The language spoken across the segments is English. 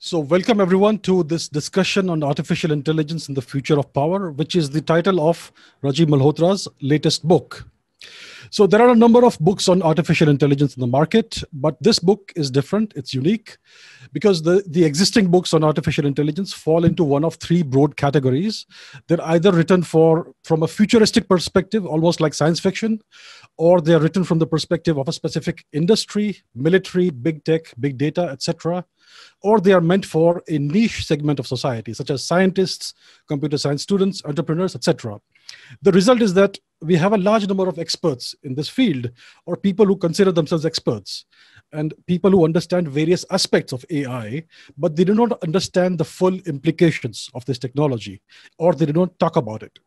So welcome everyone to this discussion on artificial intelligence and the future of power, which is the title of Rajiv Malhotra's latest book. So there are a number of books on artificial intelligence in the market, but this book is different. It's unique because the existing books on artificial intelligence fall into one of three broad categories. They're either written from a futuristic perspective, almost like science fiction, or they're written from the perspective of a specific industry, military, big tech, big data, etc., or they are meant for a niche segment of society, such as scientists, computer science students, entrepreneurs, etc. The result is that we have a large number of experts in this field, or people who consider themselves experts, and people who understand various aspects of AI, but they do not understand the full implications of this technology, or they do not talk about it.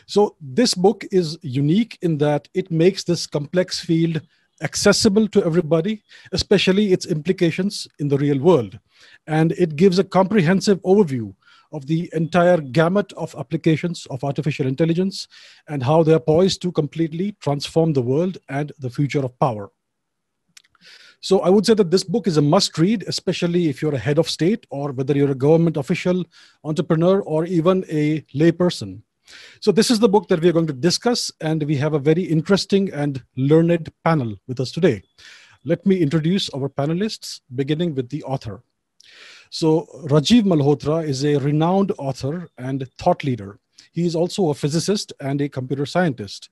So this book is unique in that it makes this complex field accessible to everybody, especially its implications in the real world. And it gives a comprehensive overview of the entire gamut of applications of artificial intelligence and how they are poised to completely transform the world and the future of power. So I would say that this book is a must read, especially if you're a head of state or whether you're a government official, entrepreneur, or even a layperson. So this is the book that we are going to discuss, and we have a very interesting and learned panel with us today. Let me introduce our panelists, beginning with the author. So Rajiv Malhotra is a renowned author and thought leader. He is also a physicist and a computer scientist.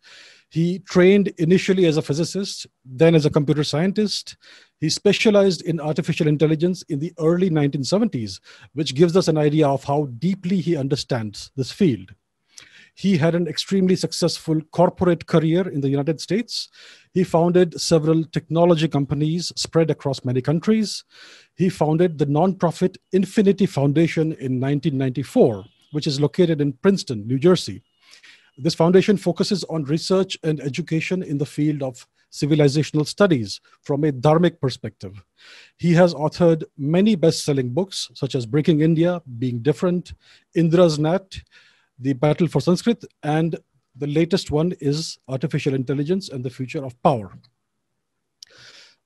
He trained initially as a physicist, then as a computer scientist. He specialized in artificial intelligence in the early 1970s, which gives us an idea of how deeply he understands this field. He had an extremely successful corporate career in the United States. He founded several technology companies spread across many countries. He founded the nonprofit Infinity Foundation in 1994, which is located in Princeton, New Jersey. This foundation focuses on research and education in the field of civilizational studies from a dharmic perspective. He has authored many best-selling books, such as Breaking India, Being Different, Indra's Net, The Battle for Sanskrit, and the latest one is Artificial Intelligence and the Future of Power.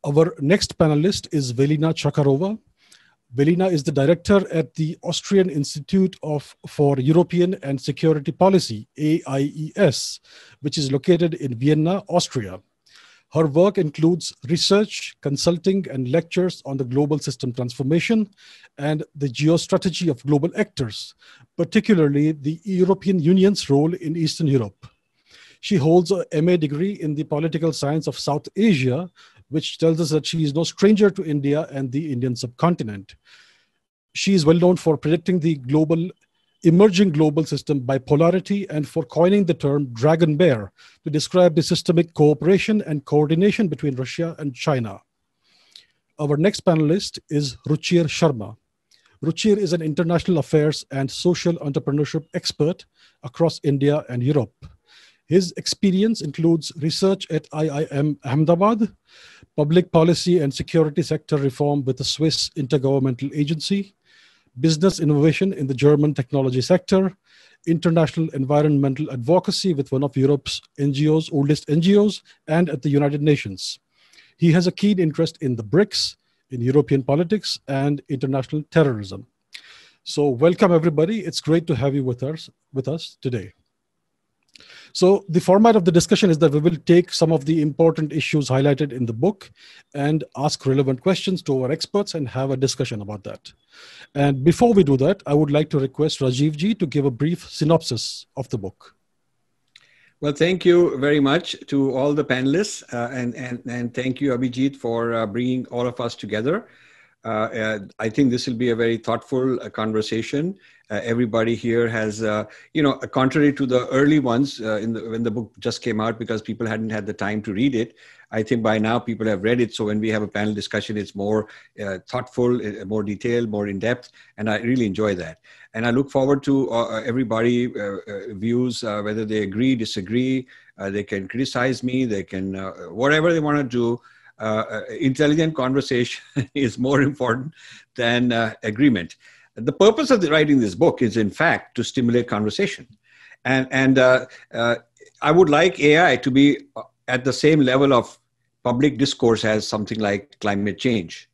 Our next panelist is Velena Chakarova. Velena is the director at the Austrian Institute for European and Security Policy, AIES, which is located in Vienna, Austria. Her work includes research, consulting, and lectures on the global system transformation and the geostrategy of global actors, particularly the European Union's role in Eastern Europe. She holds a MA degree in the political science of South Asia, which tells us that she is no stranger to India and the Indian subcontinent. She is well known for predicting the emerging global system bipolarity and for coining the term dragon bear to describe the systemic cooperation and coordination between Russia and China. Our next panelist is Ruchiya Sharma. Ruchiya is an international affairs and social entrepreneurship expert across India and Europe. His experience includes research at IIM Ahmedabad, public policy and security sector reform with the Swiss Intergovernmental Agency, business innovation in the German technology sector, international environmental advocacy with one of Europe's oldest NGOs, and at the United Nations. He has a keen interest in the BRICS, in European politics, and international terrorism. So welcome, everybody. It's great to have you with us today. So the format of the discussion is that we will take some of the important issues highlighted in the book and ask relevant questions to our experts and have a discussion about that. And before we do that, I would like to request Rajiv ji to give a brief synopsis of the book. Well, thank you very much to all the panelists, and thank you, Abhijit, for bringing all of us together. I think this will be a very thoughtful conversation. Everybody here has, contrary to the early ones when the book just came out, because people hadn't had the time to read it. I think by now people have read it. So when we have a panel discussion, it's more thoughtful, more detailed, more in depth. And I really enjoy that. And I look forward to everybody views, whether they agree, disagree, they can criticize me, they can, whatever they want to do. Intelligent conversation is more important than agreement. The purpose of writing this book is, in fact, to stimulate conversation. And I would like AI to be at the same level of public discourse as something like climate change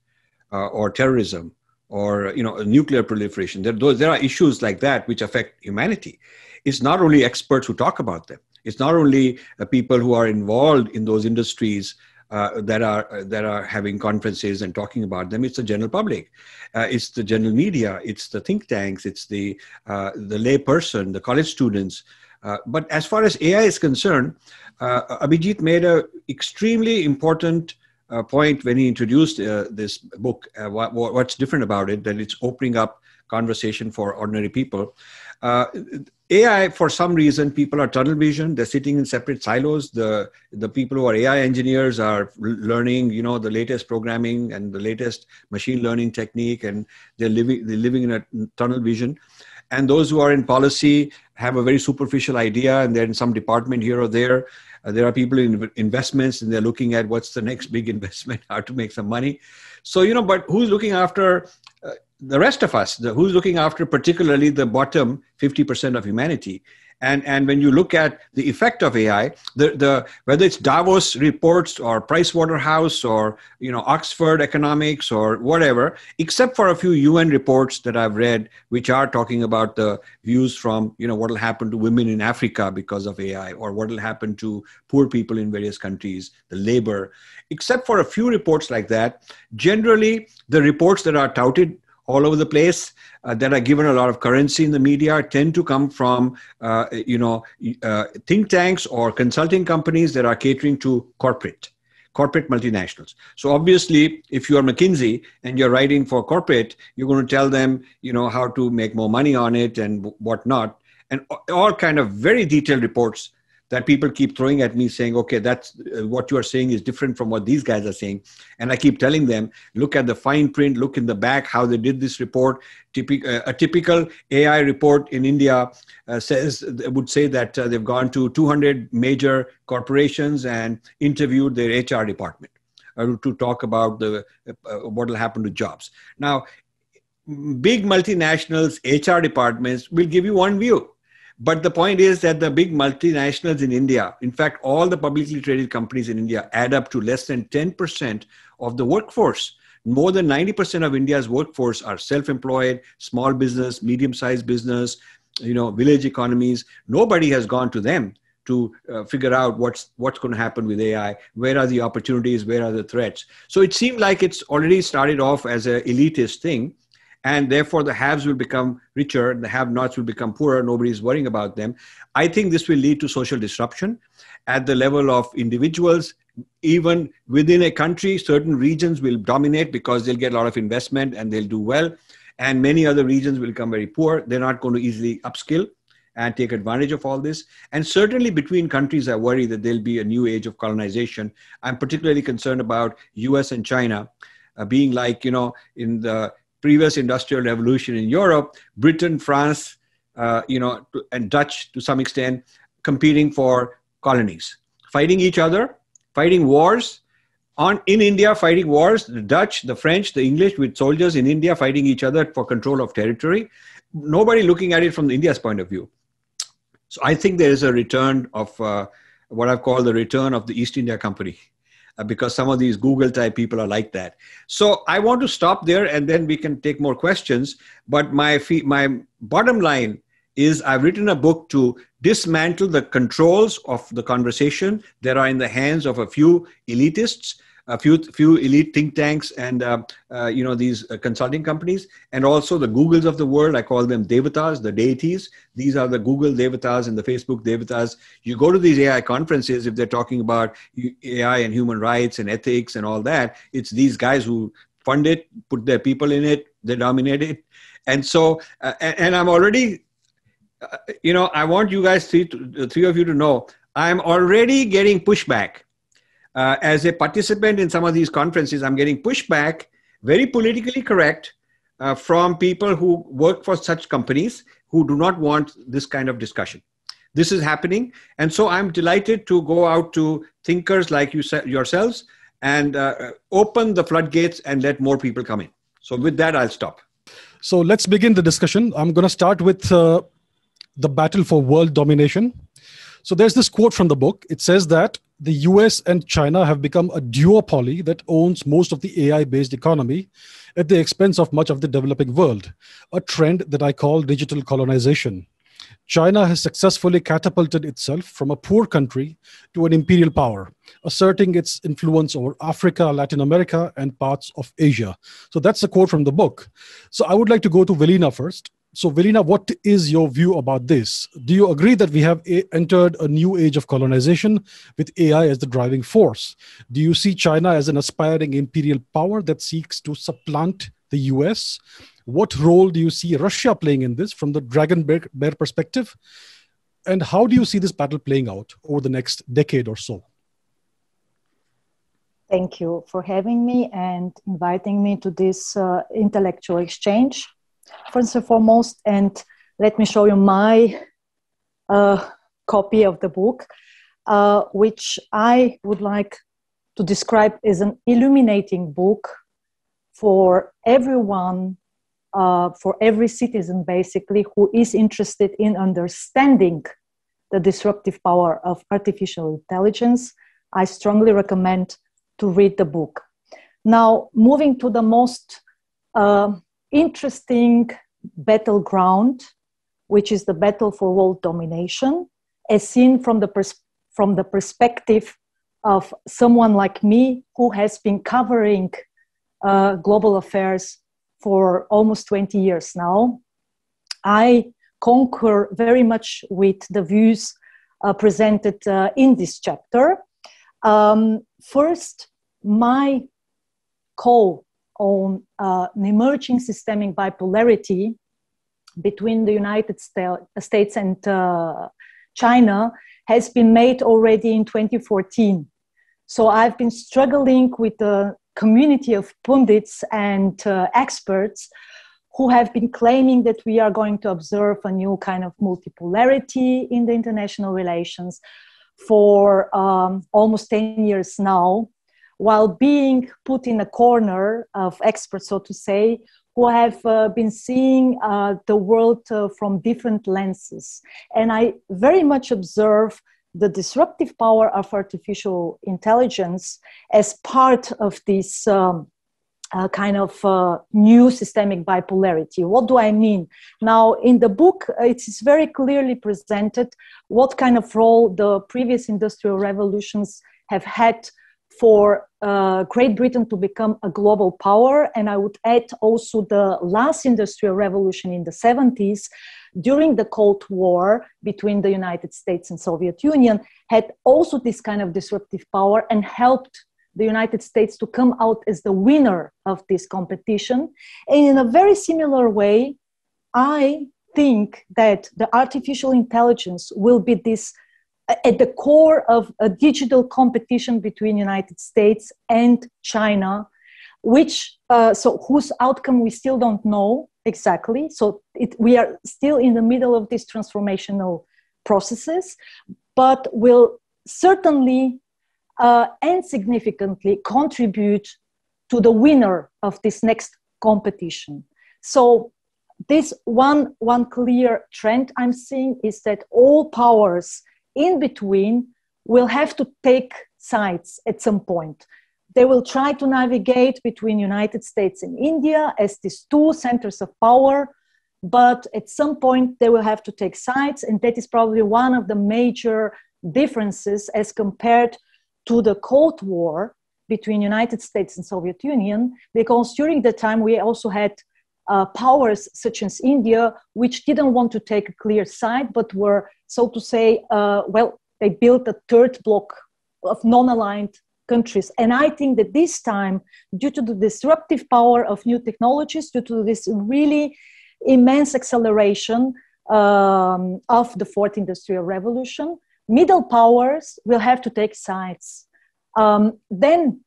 or terrorism or nuclear proliferation. There are issues like that which affect humanity. It's not only experts who talk about them. It's not only people who are involved in those industries that are having conferences and talking about them. It's the general public, it's the general media, it's the think tanks, it's the lay person, the college students. But as far as AI is concerned, Abhijit made a extremely important point when he introduced this book. What's different about it, that it's opening up conversation for ordinary people. AI, for some reason, people are tunnel vision. They're sitting in separate silos. The people who are AI engineers are learning, the latest programming and the latest machine learning technique, and they're living in a tunnel vision. And those who are in policy have a very superficial idea, and they're in some department here or there. There are people in investments, and they're looking at what's the next big investment, how to make some money. So, but who's looking after the rest of us? Who's looking after particularly the bottom 50% of humanity? And when you look at the effect of AI, whether it's Davos reports or Price Waterhouse or Oxford Economics or whatever, except for a few UN reports that I've read, which are talking about the views from what will happen to women in Africa because of AI, or what will happen to poor people in various countries, the labor. Except for a few reports like that, generally the reports that are touted all over the place, that are given a lot of currency in the media, tend to come from think tanks or consulting companies that are catering to corporate multinationals. So obviously, if you are McKinsey and you're writing for corporate, you're going to tell them how to make more money on it and whatnot, and all kind of very detailed reports that people keep throwing at me saying, okay, that's what you are saying is different from what these guys are saying. And I keep telling them, look at the fine print, look in the back, how they did this report. A typical AI report in India would say that they've gone to 200 major corporations and interviewed their HR department to talk about what will happen to jobs. Now, big multinationals, HR departments will give you one view. But the point is that the big multinationals in India, in fact, all the publicly traded companies in India add up to less than 10% of the workforce. More than 90% of India's workforce are self-employed, small business, medium-sized business, village economies. Nobody has gone to them to figure out what's going to happen with AI, where are the opportunities, where are the threats. So it seemed like it's already started off as an elitist thing. And therefore, the haves will become richer, the have-nots will become poorer, nobody's worrying about them. I think this will lead to social disruption at the level of individuals. Even within a country, certain regions will dominate because they'll get a lot of investment and they'll do well. And many other regions will become very poor. They're not going to easily upskill and take advantage of all this. And certainly between countries, I worry that there'll be a new age of colonization. I'm particularly concerned about US and China being like, in the previous industrial revolution in Europe, Britain, France, and Dutch to some extent, competing for colonies, fighting each other, fighting wars. In India, fighting wars, the Dutch, the French, the English with soldiers in India fighting each other for control of territory. Nobody looking at it from India's point of view. So I think there is a return of what I've called the return of the East India Company. Because some of these Google type people are like that. So I want to stop there and then we can take more questions. But my bottom line is I've written a book to dismantle the controls of the conversation that are in the hands of a few elitists, a few elite think tanks and, these consulting companies, and also the Googles of the world. I call them devatas, the deities. These are the Google devatas and the Facebook devatas. You go to these AI conferences, if they're talking about AI and human rights and ethics and all that, it's these guys who fund it, put their people in it, they dominate it. And so, and I'm already, I want you guys, three of you to know, I'm already getting pushback. As a participant in some of these conferences, I'm getting pushback, very politically correct, from people who work for such companies who do not want this kind of discussion. This is happening. And so I'm delighted to go out to thinkers like yourselves and open the floodgates and let more people come in. So with that, I'll stop. So let's begin the discussion. I'm going to start with the battle for world domination. So there's this quote from the book. It says that the US and China have become a duopoly that owns most of the AI-based economy at the expense of much of the developing world, a trend that I call digital colonization. China has successfully catapulted itself from a poor country to an imperial power, asserting its influence over Africa, Latin America, and parts of Asia. So that's a quote from the book. So I would like to go to Velena first. So, Velena, what is your view about this? Do you agree that we have entered a new age of colonization with AI as the driving force? Do you see China as an aspiring imperial power that seeks to supplant the US? What role do you see Russia playing in this from the dragon bear perspective? And how do you see this battle playing out over the next decade or so? Thank you for having me and inviting me to this intellectual exchange. First and foremost, and let me show you my copy of the book, which I would like to describe as an illuminating book for everyone, for every citizen, basically, who is interested in understanding the disruptive power of artificial intelligence. I strongly recommend to read the book. Now, moving to the most interesting battleground, which is the battle for world domination, as seen from the perspective of someone like me who has been covering global affairs for almost 20 years now. I concur very much with the views presented in this chapter. First, my call on an emerging systemic bipolarity between the United States and China has been made already in 2014. So I've been struggling with a community of pundits and experts who have been claiming that we are going to observe a new kind of multipolarity in the international relations for almost 10 years now, while being put in a corner of experts, so to say, who have been seeing the world from different lenses. And I very much observe the disruptive power of artificial intelligence as part of this kind of new systemic bipolarity. What do I mean? Now, in the book, it is very clearly presented what kind of role the previous industrial revolutions have had for Great Britain to become a global power. And I would add also the last industrial revolution in the 70s, during the Cold War between the United States and Soviet Union, had also this kind of disruptive power and helped the United States to come out as the winner of this competition. And in a very similar way, I think that the artificial intelligence will be this at the core of a digital competition between United States and China, which whose outcome we still don't know exactly. So we are still in the middle of these transformational processes, but will certainly and significantly contribute to the winner of this next competition. So this one clear trend I'm seeing is that all powers in between will have to take sides at some point. They will try to navigate between United States and India as these two centers of power, but at some point they will have to take sides, and that is probably one of the major differences as compared to the Cold War between United States and Soviet Union, because during the time we also had powers such as India, which didn't want to take a clear side, but were, so to say, they built a third bloc of non-aligned countries. And I think that this time, due to the disruptive power of new technologies, due to this really immense acceleration of the fourth industrial revolution, middle powers will have to take sides. Then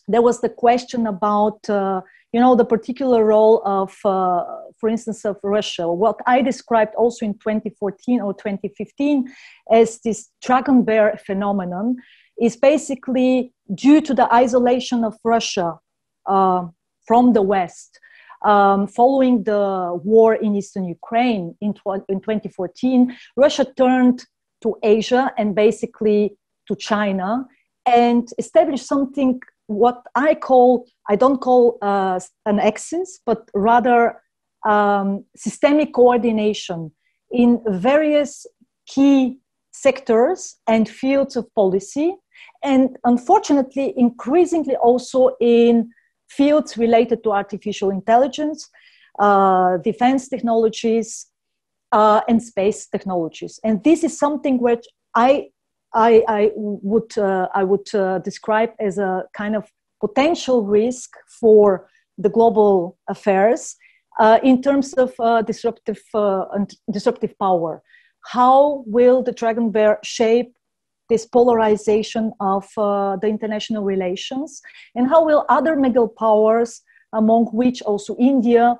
there was the question about, the particular role of, for instance, of Russia. What I described also in 2014 or 2015 as this dragon bear phenomenon is basically due to the isolation of Russia from the West. Following the war in Eastern Ukraine in 2014, Russia turned to Asia and basically to China and establish something what I don't call an axis, but rather systemic coordination in various key sectors and fields of policy, and unfortunately, increasingly also in fields related to artificial intelligence, defense technologies, and space technologies. And this is something which I would describe as a kind of potential risk for the global affairs in terms of disruptive power. How will the Dragon Bear shape this polarization of the international relations, and how will other mega powers, among which also India,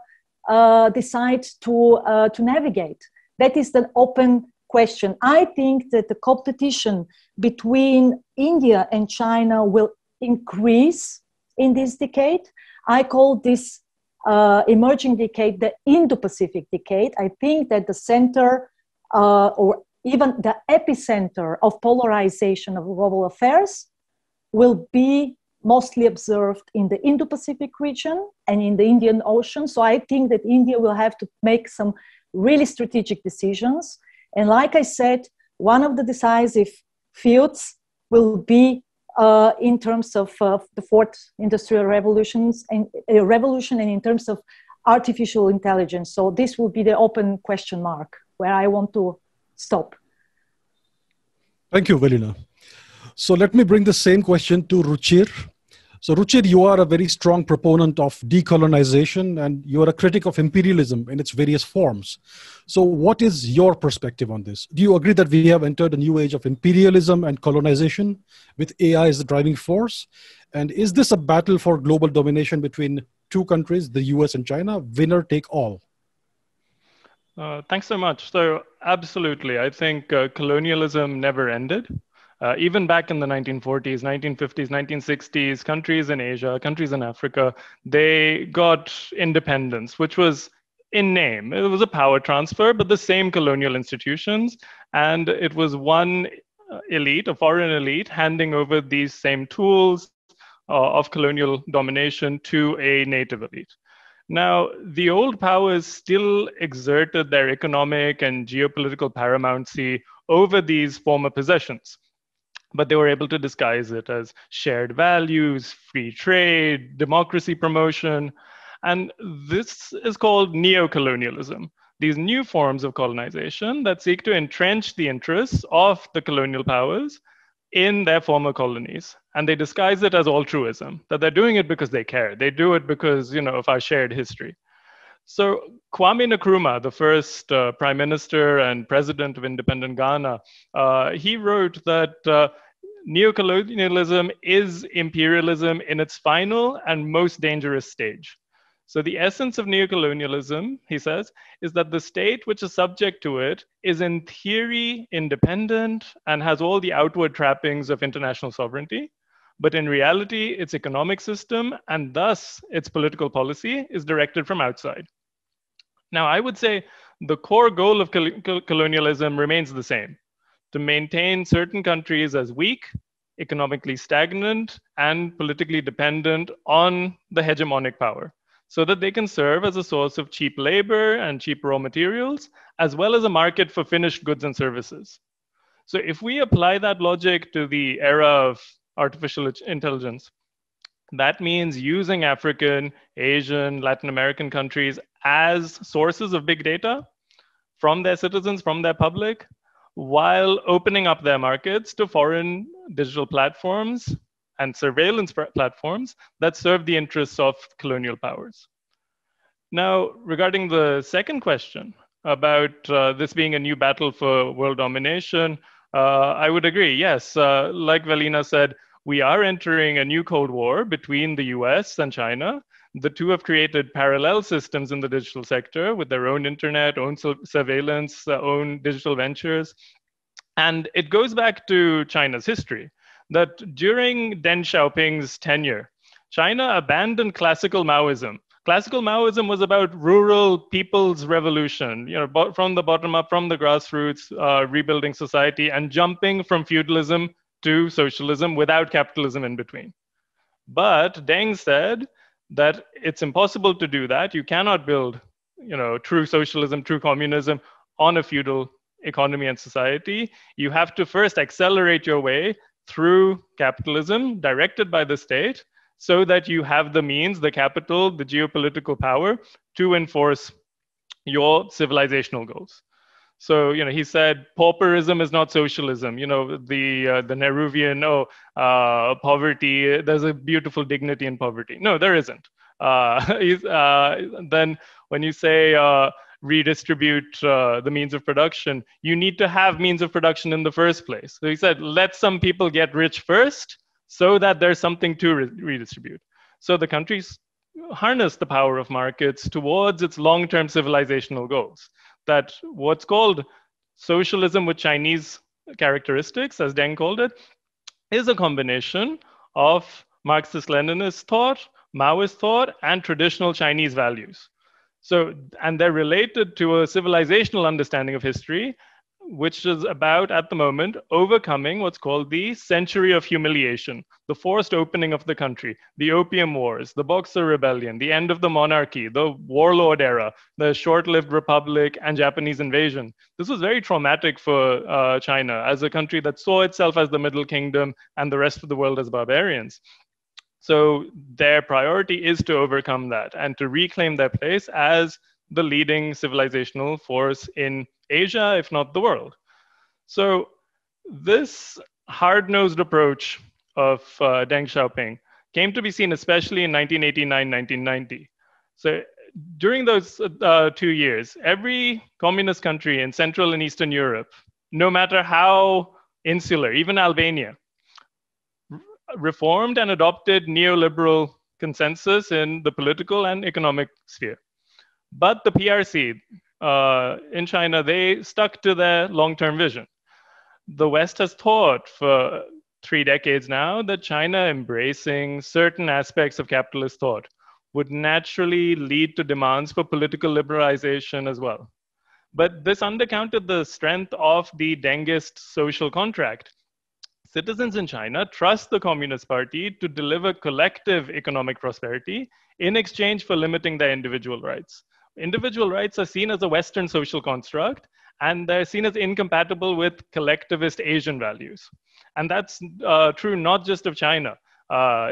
decide to navigate? That is the open question. I think that the competition between India and China will increase in this decade. I call this emerging decade the Indo-Pacific Decade. I think that the center or even the epicenter of polarization of global affairs will be mostly observed in the Indo-Pacific region and in the Indian Ocean. So I think that India will have to make some really strategic decisions. And like I said, one of the decisive fields will be in terms of the fourth industrial revolution and in terms of artificial intelligence. So this will be the open question mark where I want to stop. Thank you, Velena. So let me bring the same question to Ruchir. So Ruchir, you are a very strong proponent of decolonization and you are a critic of imperialism in its various forms. So what is your perspective on this? Do you agree that we have entered a new age of imperialism and colonization with AI as the driving force? And is this a battle for global domination between two countries, the US and China, winner take all? Thanks so much. So absolutely, I think colonialism never ended. Even back in the 1940s, 1950s, 1960s, countries in Asia, countries in Africa, they got independence, which was in name. It was a power transfer, but the same colonial institutions. And it was one elite, a foreign elite, handing over these same tools of colonial domination to a native elite. Now, the old powers still exerted their economic and geopolitical paramountcy over these former possessions, but they were able to disguise it as shared values, free trade, democracy promotion, and this is called neocolonialism. These new forms of colonization that seek to entrench the interests of the colonial powers in their former colonies. And they disguise it as altruism, that they're doing it because they care. They do it because, of our shared history. So Kwame Nkrumah, the first prime minister and president of independent Ghana, he wrote that neocolonialism is imperialism in its final and most dangerous stage. So the essence of neocolonialism, he says, is that the state which is subject to it is in theory independent and has all the outward trappings of international sovereignty. But in reality, its economic system and thus its political policy is directed from outside. Now, I would say the core goal of colonialism remains the same: to maintain certain countries as weak, economically stagnant, and politically dependent on the hegemonic power, so that they can serve as a source of cheap labor and cheap raw materials, as well as a market for finished goods and services. So if we apply that logic to the era of artificial intelligence, that means using African, Asian, Latin American countries as sources of big data from their citizens, from their public, while opening up their markets to foreign digital platforms and surveillance platforms that serve the interests of colonial powers. Now, regarding the second question about this being a new battle for world domination, I would agree. Yes, like Velena said, we are entering a new Cold War between the US and China. The two have created parallel systems in the digital sector with their own internet, own surveillance, own digital ventures. And it goes back to China's history, that during Deng Xiaoping's tenure, China abandoned classical Maoism. Classical Maoism was about rural people's revolution, from the bottom up, from the grassroots, rebuilding society and jumping from feudalism to socialism without capitalism in between. But Deng said that it's impossible to do that. You cannot build, true socialism, true communism on a feudal economy and society. You have to first accelerate your way through capitalism directed by the state so that you have the means, the capital, the geopolitical power to enforce your civilizational goals. So, he said pauperism is not socialism. The Nehruvian, poverty, there's a beautiful dignity in poverty. No, there isn't. Then when you say redistribute the means of production, you need to have means of production in the first place. So he said, let some people get rich first so that there's something to redistribute. So the countries harness the power of markets towards its long-term civilizational goals. That what's called socialism with Chinese characteristics, as Deng called it, is a combination of Marxist-Leninist thought, Maoist thought, and traditional Chinese values. So, and they're related to a civilizational understanding of history, which is about, at the moment, overcoming what's called the century of humiliation, the forced opening of the country, the Opium Wars, the Boxer Rebellion, the end of the monarchy, the warlord era, the short-lived republic, and Japanese invasion. This was very traumatic for China as a country that saw itself as the Middle Kingdom and the rest of the world as barbarians. So their priority is to overcome that and to reclaim their place as the leading civilizational force in Asia, if not the world. So this hard-nosed approach of Deng Xiaoping came to be seen especially in 1989, 1990. So during those 2 years, every communist country in Central and Eastern Europe, no matter how insular, even Albania, reformed and adopted neoliberal consensus in the political and economic sphere. But the PRC in China, they stuck to their long-term vision. The West has thought for 3 decades now that China embracing certain aspects of capitalist thought would naturally lead to demands for political liberalization as well. But this undercounted the strength of the Dengist social contract. Citizens in China trust the Communist Party to deliver collective economic prosperity in exchange for limiting their individual rights. Individual rights are seen as a Western social construct, and they're seen as incompatible with collectivist Asian values. And that's true not just of China.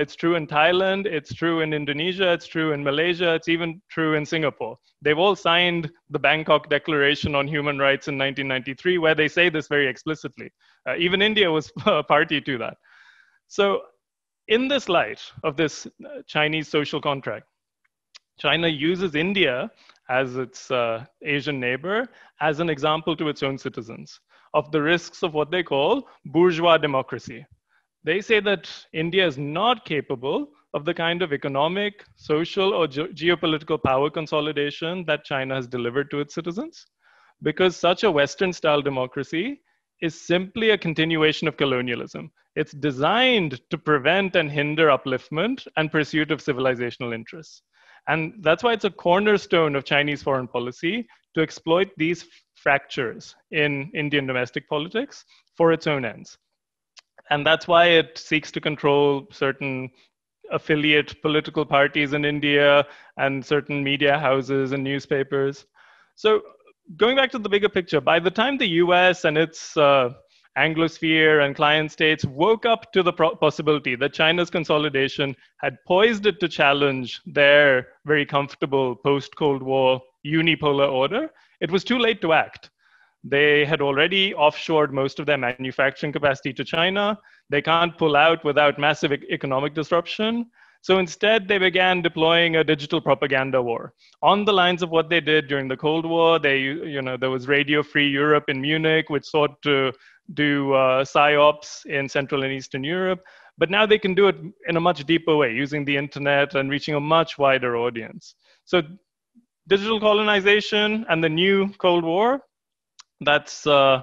It's true in Thailand, it's true in Indonesia, it's true in Malaysia, it's even true in Singapore. They've all signed the Bangkok Declaration on Human Rights in 1993, where they say this very explicitly. Even India was a party to that. So in this light of this Chinese social contract, China uses India as its Asian neighbor as an example to its own citizens of the risks of what they call bourgeois democracy. They say that India is not capable of the kind of economic, social, or geopolitical power consolidation that China has delivered to its citizens, because such a Western-style democracy is simply a continuation of colonialism. It's designed to prevent and hinder upliftment and pursuit of civilizational interests. And that's why it's a cornerstone of Chinese foreign policy to exploit these fractures in Indian domestic politics for its own ends. And that's why it seeks to control certain affiliate political parties in India and certain media houses and newspapers. So going back to the bigger picture, by the time the US and its Anglosphere and client states woke up to the possibility that China's consolidation had poised it to challenge their very comfortable post-Cold War unipolar order, it was too late to act. They had already offshored most of their manufacturing capacity to China. They can't pull out without massive economic disruption. So instead, they began deploying a digital propaganda war on the lines of what they did during the Cold War. There was Radio Free Europe in Munich, which sought to do PSYOPs in Central and Eastern Europe. But now they can do it in a much deeper way, using the internet and reaching a much wider audience. So digital colonization and the new Cold War, that's the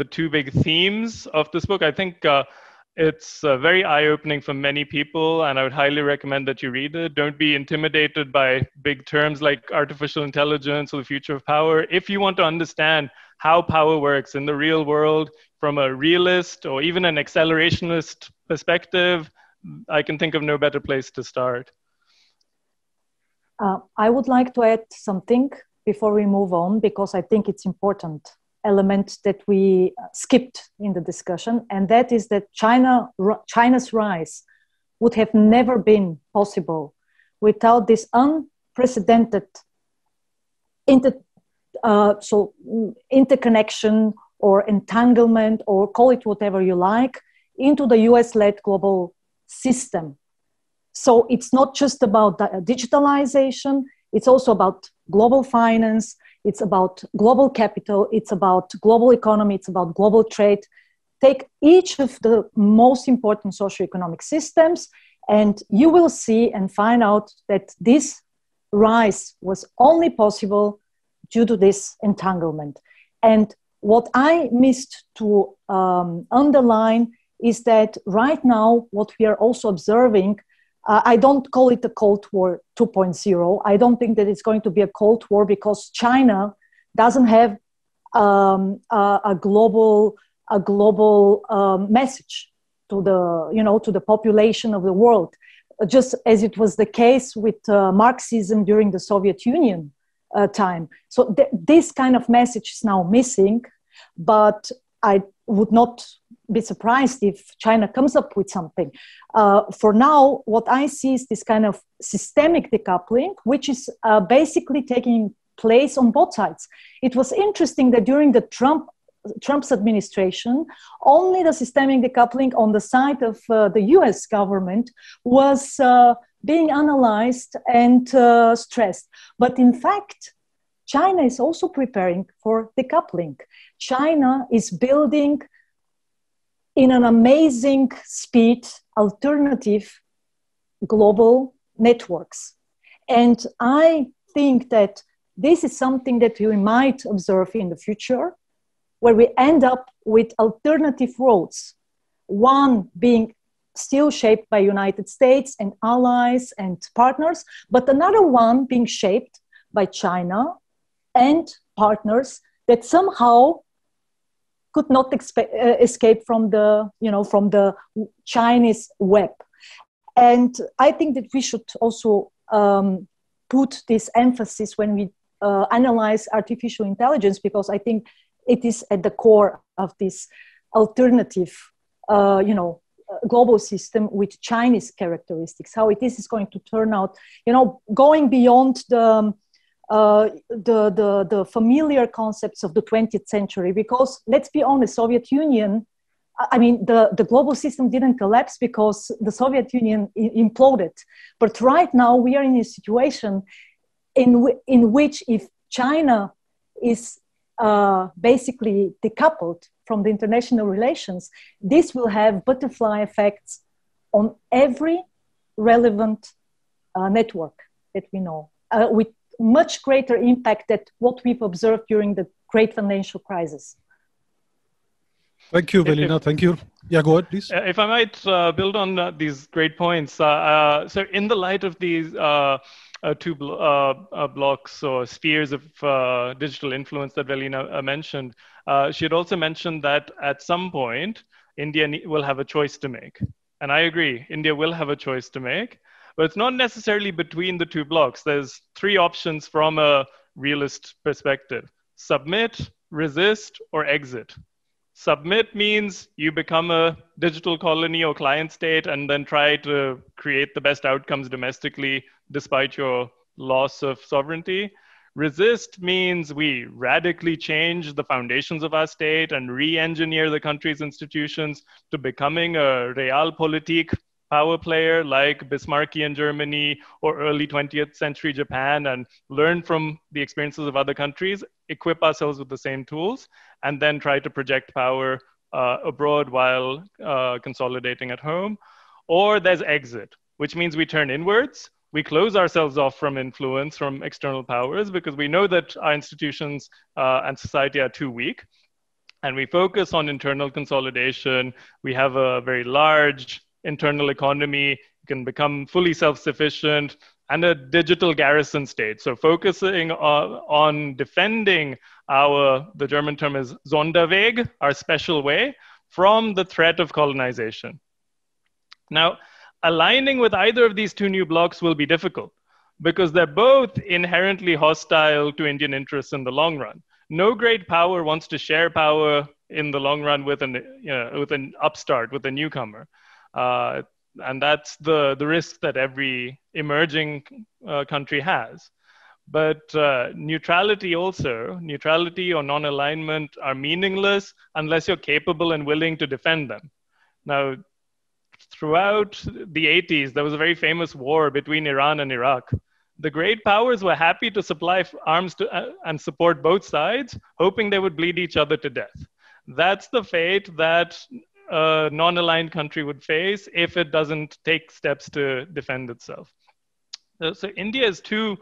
two big themes of this book. I think it's very eye-opening for many people, and I would highly recommend that you read it. Don't be intimidated by big terms like artificial intelligence or the future of power. If you want to understand how power works in the real world, from a realist or even an accelerationist perspective, I can think of no better place to start. I would like to add something before we move on, because I think it's important element that we skipped in the discussion, and that is that China's rise would have never been possible without this unprecedented interconnection or entanglement, or call it whatever you like, into the US-led global system. So it's not just about digitalization, it's also about global finance, it's about global capital, it's about global economy, it's about global trade. Take each of the most important socioeconomic systems, and you will see and find out that this rise was only possible due to this entanglement. And what I missed to underline is that right now, what we are also observing, I don't call it a Cold War 2.0. I don't think that it's going to be a Cold War, because China doesn't have a global message to the population of the world, just as it was the case with Marxism during the Soviet Union time. So this kind of message is now missing, but I would not be surprised if China comes up with something. For now, what I see is this kind of systemic decoupling, which is basically taking place on both sides. It was interesting that during the Trump's administration, only the systemic decoupling on the side of the US government was being analyzed and stressed. But in fact, China is also preparing for decoupling. China is building in an amazing speed alternative global networks. And I think that this is something that we might observe in the future, where we end up with alternative roads, one being still shaped by United States and allies and partners, but another one being shaped by China and partners that somehow could not escape from the Chinese web. And I think that we should also put this emphasis when we analyze artificial intelligence, because I think it is at the core of this alternative, global system with Chinese characteristics. How it is going to turn out, going beyond the familiar concepts of the 20th century. Because let's be honest, Soviet Union, the global system didn't collapse because the Soviet Union imploded. But right now we are in a situation in which if China is basically decoupled from the international relations, this will have butterfly effects on every relevant network that we know, with much greater impact than what we've observed during the great financial crisis. Thank you, Velena. Thank you. Yeah, go ahead, please. If I might build on these great points. So in the light of these two blocks or spheres of digital influence that Velena mentioned, she had also mentioned that at some point, India will have a choice to make. And I agree, India will have a choice to make, but it's not necessarily between the two blocks. There's three options from a realist perspective: submit, resist, or exit. Submit means you become a digital colony or client state and then try to create the best outcomes domestically despite your loss of sovereignty. Resist means we radically change the foundations of our state and re-engineer the country's institutions to becoming a realpolitik power player like Bismarckian Germany or early 20th century Japan, and learn from the experiences of other countries, equip ourselves with the same tools, and then try to project power abroad while consolidating at home. Or there's exit, which means we turn inwards. We close ourselves off from influence from external powers because we know that our institutions and society are too weak. And we focus on internal consolidation. We have a very large internal economy. You can become fully self-sufficient, and a digital garrison state. So focusing on defending the German term is Sonderweg, our special way, from the threat of colonization. Now, aligning with either of these two new blocs will be difficult because they're both inherently hostile to Indian interests in the long run. No great power wants to share power in the long run with an upstart, with a newcomer. And that's the risk that every emerging country has. But neutrality or non-alignment are meaningless unless you're capable and willing to defend them. Now, throughout the 80s, there was a very famous war between Iran and Iraq. The great powers were happy to supply arms and support both sides, hoping they would bleed each other to death. That's the fate that a non-aligned country would face if it doesn't take steps to defend itself. So India is too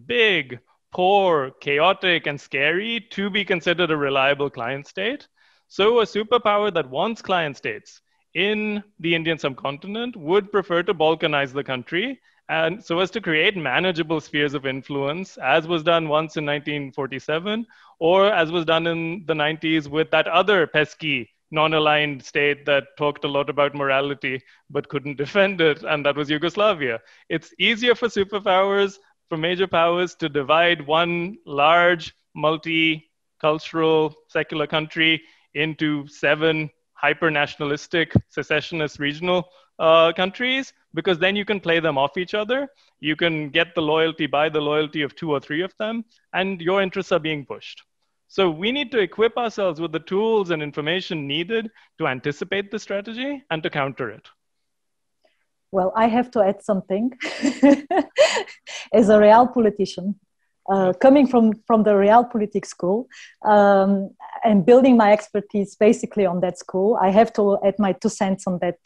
big, poor, chaotic, and scary to be considered a reliable client state. So a superpower that wants client states in the Indian subcontinent would prefer to balkanize the country, and so as to create manageable spheres of influence, as was done once in 1947, or as was done in the 90s with that other pesky non-aligned state that talked a lot about morality but couldn't defend it, and that was Yugoslavia. It's easier for superpowers, for major powers, to divide one large, multicultural, secular country into 7 hyper-nationalistic, secessionist regional countries, because then you can play them off each other. You can get the loyalty by the loyalty of 2 or 3 of them, and your interests are being pushed. So we need to equip ourselves with the tools and information needed to anticipate the strategy and to counter it. Well, I have to add something. As a real politician, coming from the realpolitik school and building my expertise basically on that school, I have to add my 2 cents on that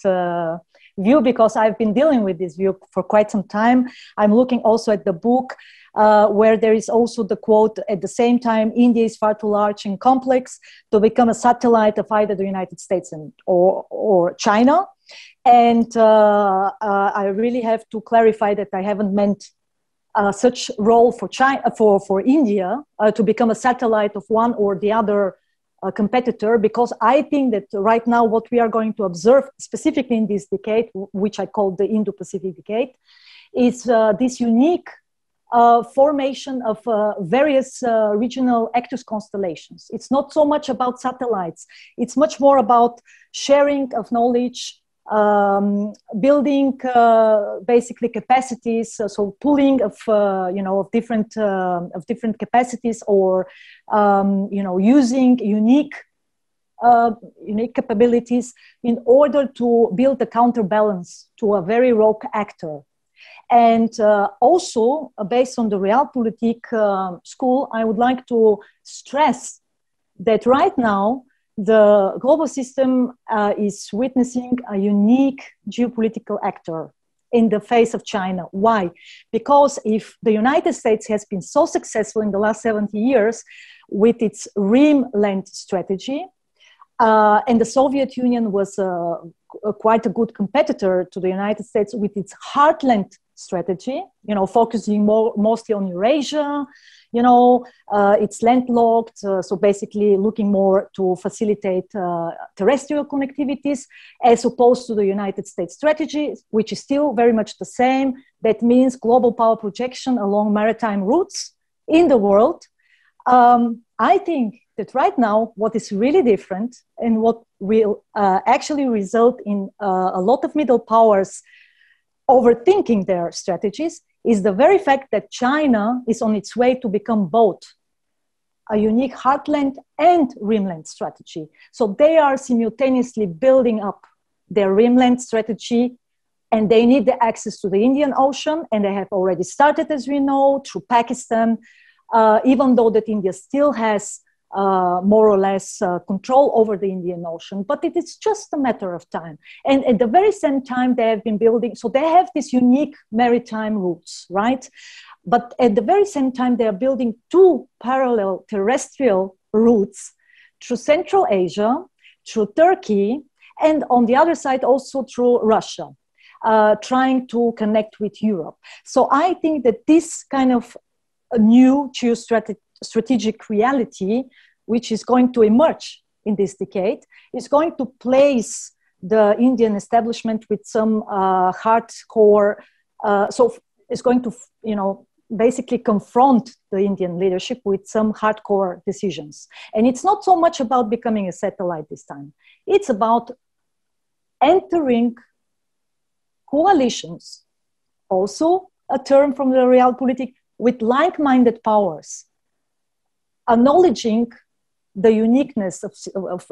view, because I've been dealing with this view for quite some time. I'm looking also at the book where there is also the quote, at the same time, India is far too large and complex to become a satellite of either the United States or China. And I really have to clarify that I haven't meant such role for China, for India to become a satellite of one or the other competitor, because I think that right now what we are going to observe specifically in this decade, which I call the Indo-Pacific Decade, is this unique formation of various regional actors constellations. It's not so much about satellites. It's much more about sharing of knowledge, building basically capacities, so pooling of of different capacities, or using unique capabilities in order to build a counterbalance to a very rogue actor. And also, based on the realpolitik school, I would like to stress that right now the global system is witnessing a unique geopolitical actor in the face of China. Why? Because if the United States has been so successful in the last 70 years with its rim-land strategy, and the Soviet Union was quite a good competitor to the United States with its heartland strategy, focusing mostly on Eurasia, it's landlocked, so basically looking more to facilitate terrestrial connectivities, as opposed to the United States strategy, which is still very much the same. That means global power projection along maritime routes in the world. I think that right now, what is really different and what will actually result in a lot of middle powers overthinking their strategies is the very fact that China is on its way to become both a unique heartland and rimland strategy. So they are simultaneously building up their rimland strategy, and they need the access to the Indian Ocean, and they have already started, as we know, through Pakistan, even though that India still has more or less control over the Indian Ocean, but it is just a matter of time. And at the very same time, they have been building, so they have these unique maritime routes, right? But at the very same time, they are building 2 parallel terrestrial routes through Central Asia, through Turkey, and on the other side, also through Russia. trying to connect with Europe. So I think that this kind of a new geostrategic reality, which is going to emerge in this decade, is going to place the Indian establishment with some hardcore, so it's going to, basically confront the Indian leadership with some hardcore decisions. And it's not so much about becoming a satellite this time. It's about entering coalitions, also a term from the realpolitik, with like-minded powers, acknowledging the uniqueness of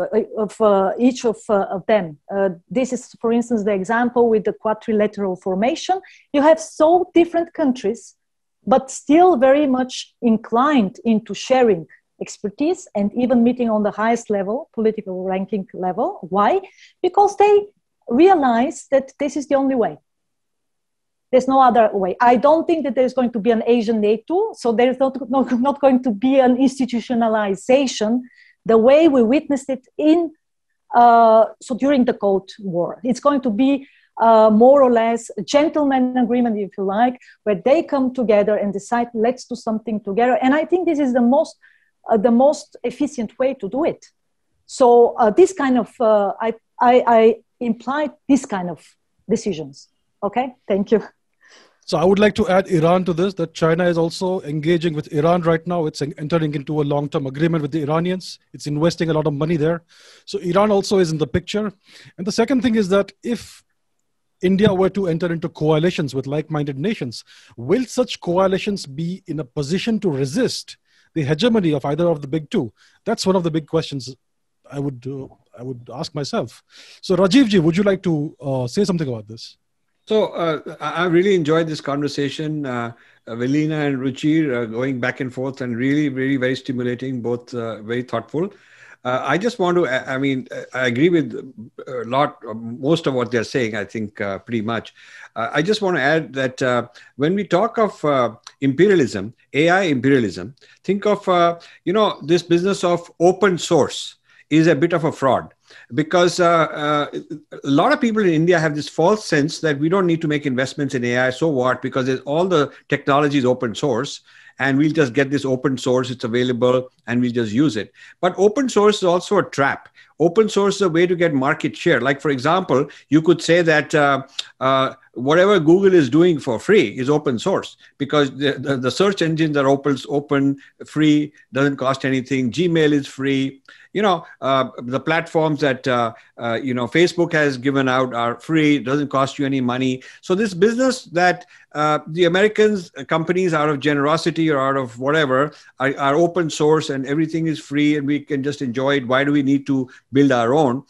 each of them. This is, for instance, the example with the quadrilateral formation. You have so different countries, but still very much inclined into sharing expertise and even meeting on the highest level, political ranking level. Why? Because they realize that this is the only way. There's no other way. I don't think that there's going to be an Asian NATO, so there's not going to be an institutionalization the way we witnessed it during the Cold War. It's going to be more or less a gentleman agreement, if you like, where they come together and decide, let's do something together. And I think this is the most efficient way to do it. So this kind of, I implied this kind of decisions. Okay, thank you. So I would like to add Iran to this, that China is also engaging with Iran right now. It's entering into a long-term agreement with the Iranians. It's investing a lot of money there. So Iran also is in the picture. And the second thing is that if India were to enter into coalitions with like-minded nations, will such coalitions be in a position to resist the hegemony of either of the big two? That's one of the big questions I would ask myself. So Rajivji, would you like to say something about this? So I really enjoyed this conversation. Velena and Ruchi going back and forth and really, really very stimulating, both very thoughtful. I just want to, I agree with most of what they're saying, I think pretty much. I just want to add that when we talk of imperialism, AI imperialism, think of, this business of open source is a bit of a fraud. Because a lot of people in India have this false sense that we don't need to make investments in AI. So what? Because all the technology is open source and we'll just get this open source. It's available and we just use it. But open source is also a trap. Open source is a way to get market share. Like, for example, you could say that whatever Google is doing for free is open source because the search engines are open, free, doesn't cost anything. Gmail is free. The platforms that, Facebook has given out are free, doesn't cost you any money. So this business that the Americans, companies out of generosity or out of whatever, are open source and everything is free and we can just enjoy it. Why do we need to build our own?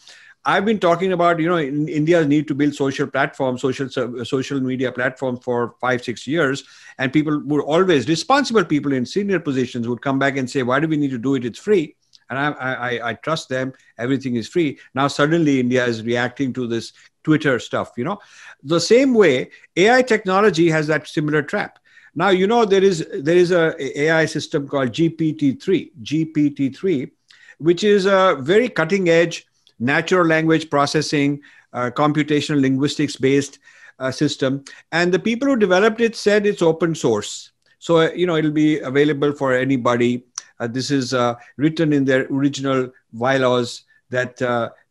I've been talking about, India's need to build social platforms, social media platforms for 5-6 years. And people would always, responsible people in senior positions would come back and say, why do we need to do it? It's free. And I trust them. Everything is free. Now, suddenly India is reacting to this Twitter stuff, The same way, AI technology has that similar trap. Now, there is a AI system called GPT-3, which is a very cutting edge natural language processing, computational linguistics based system. And the people who developed it said it's open source. So, it'll be available for anybody. This is written in their original bylaws that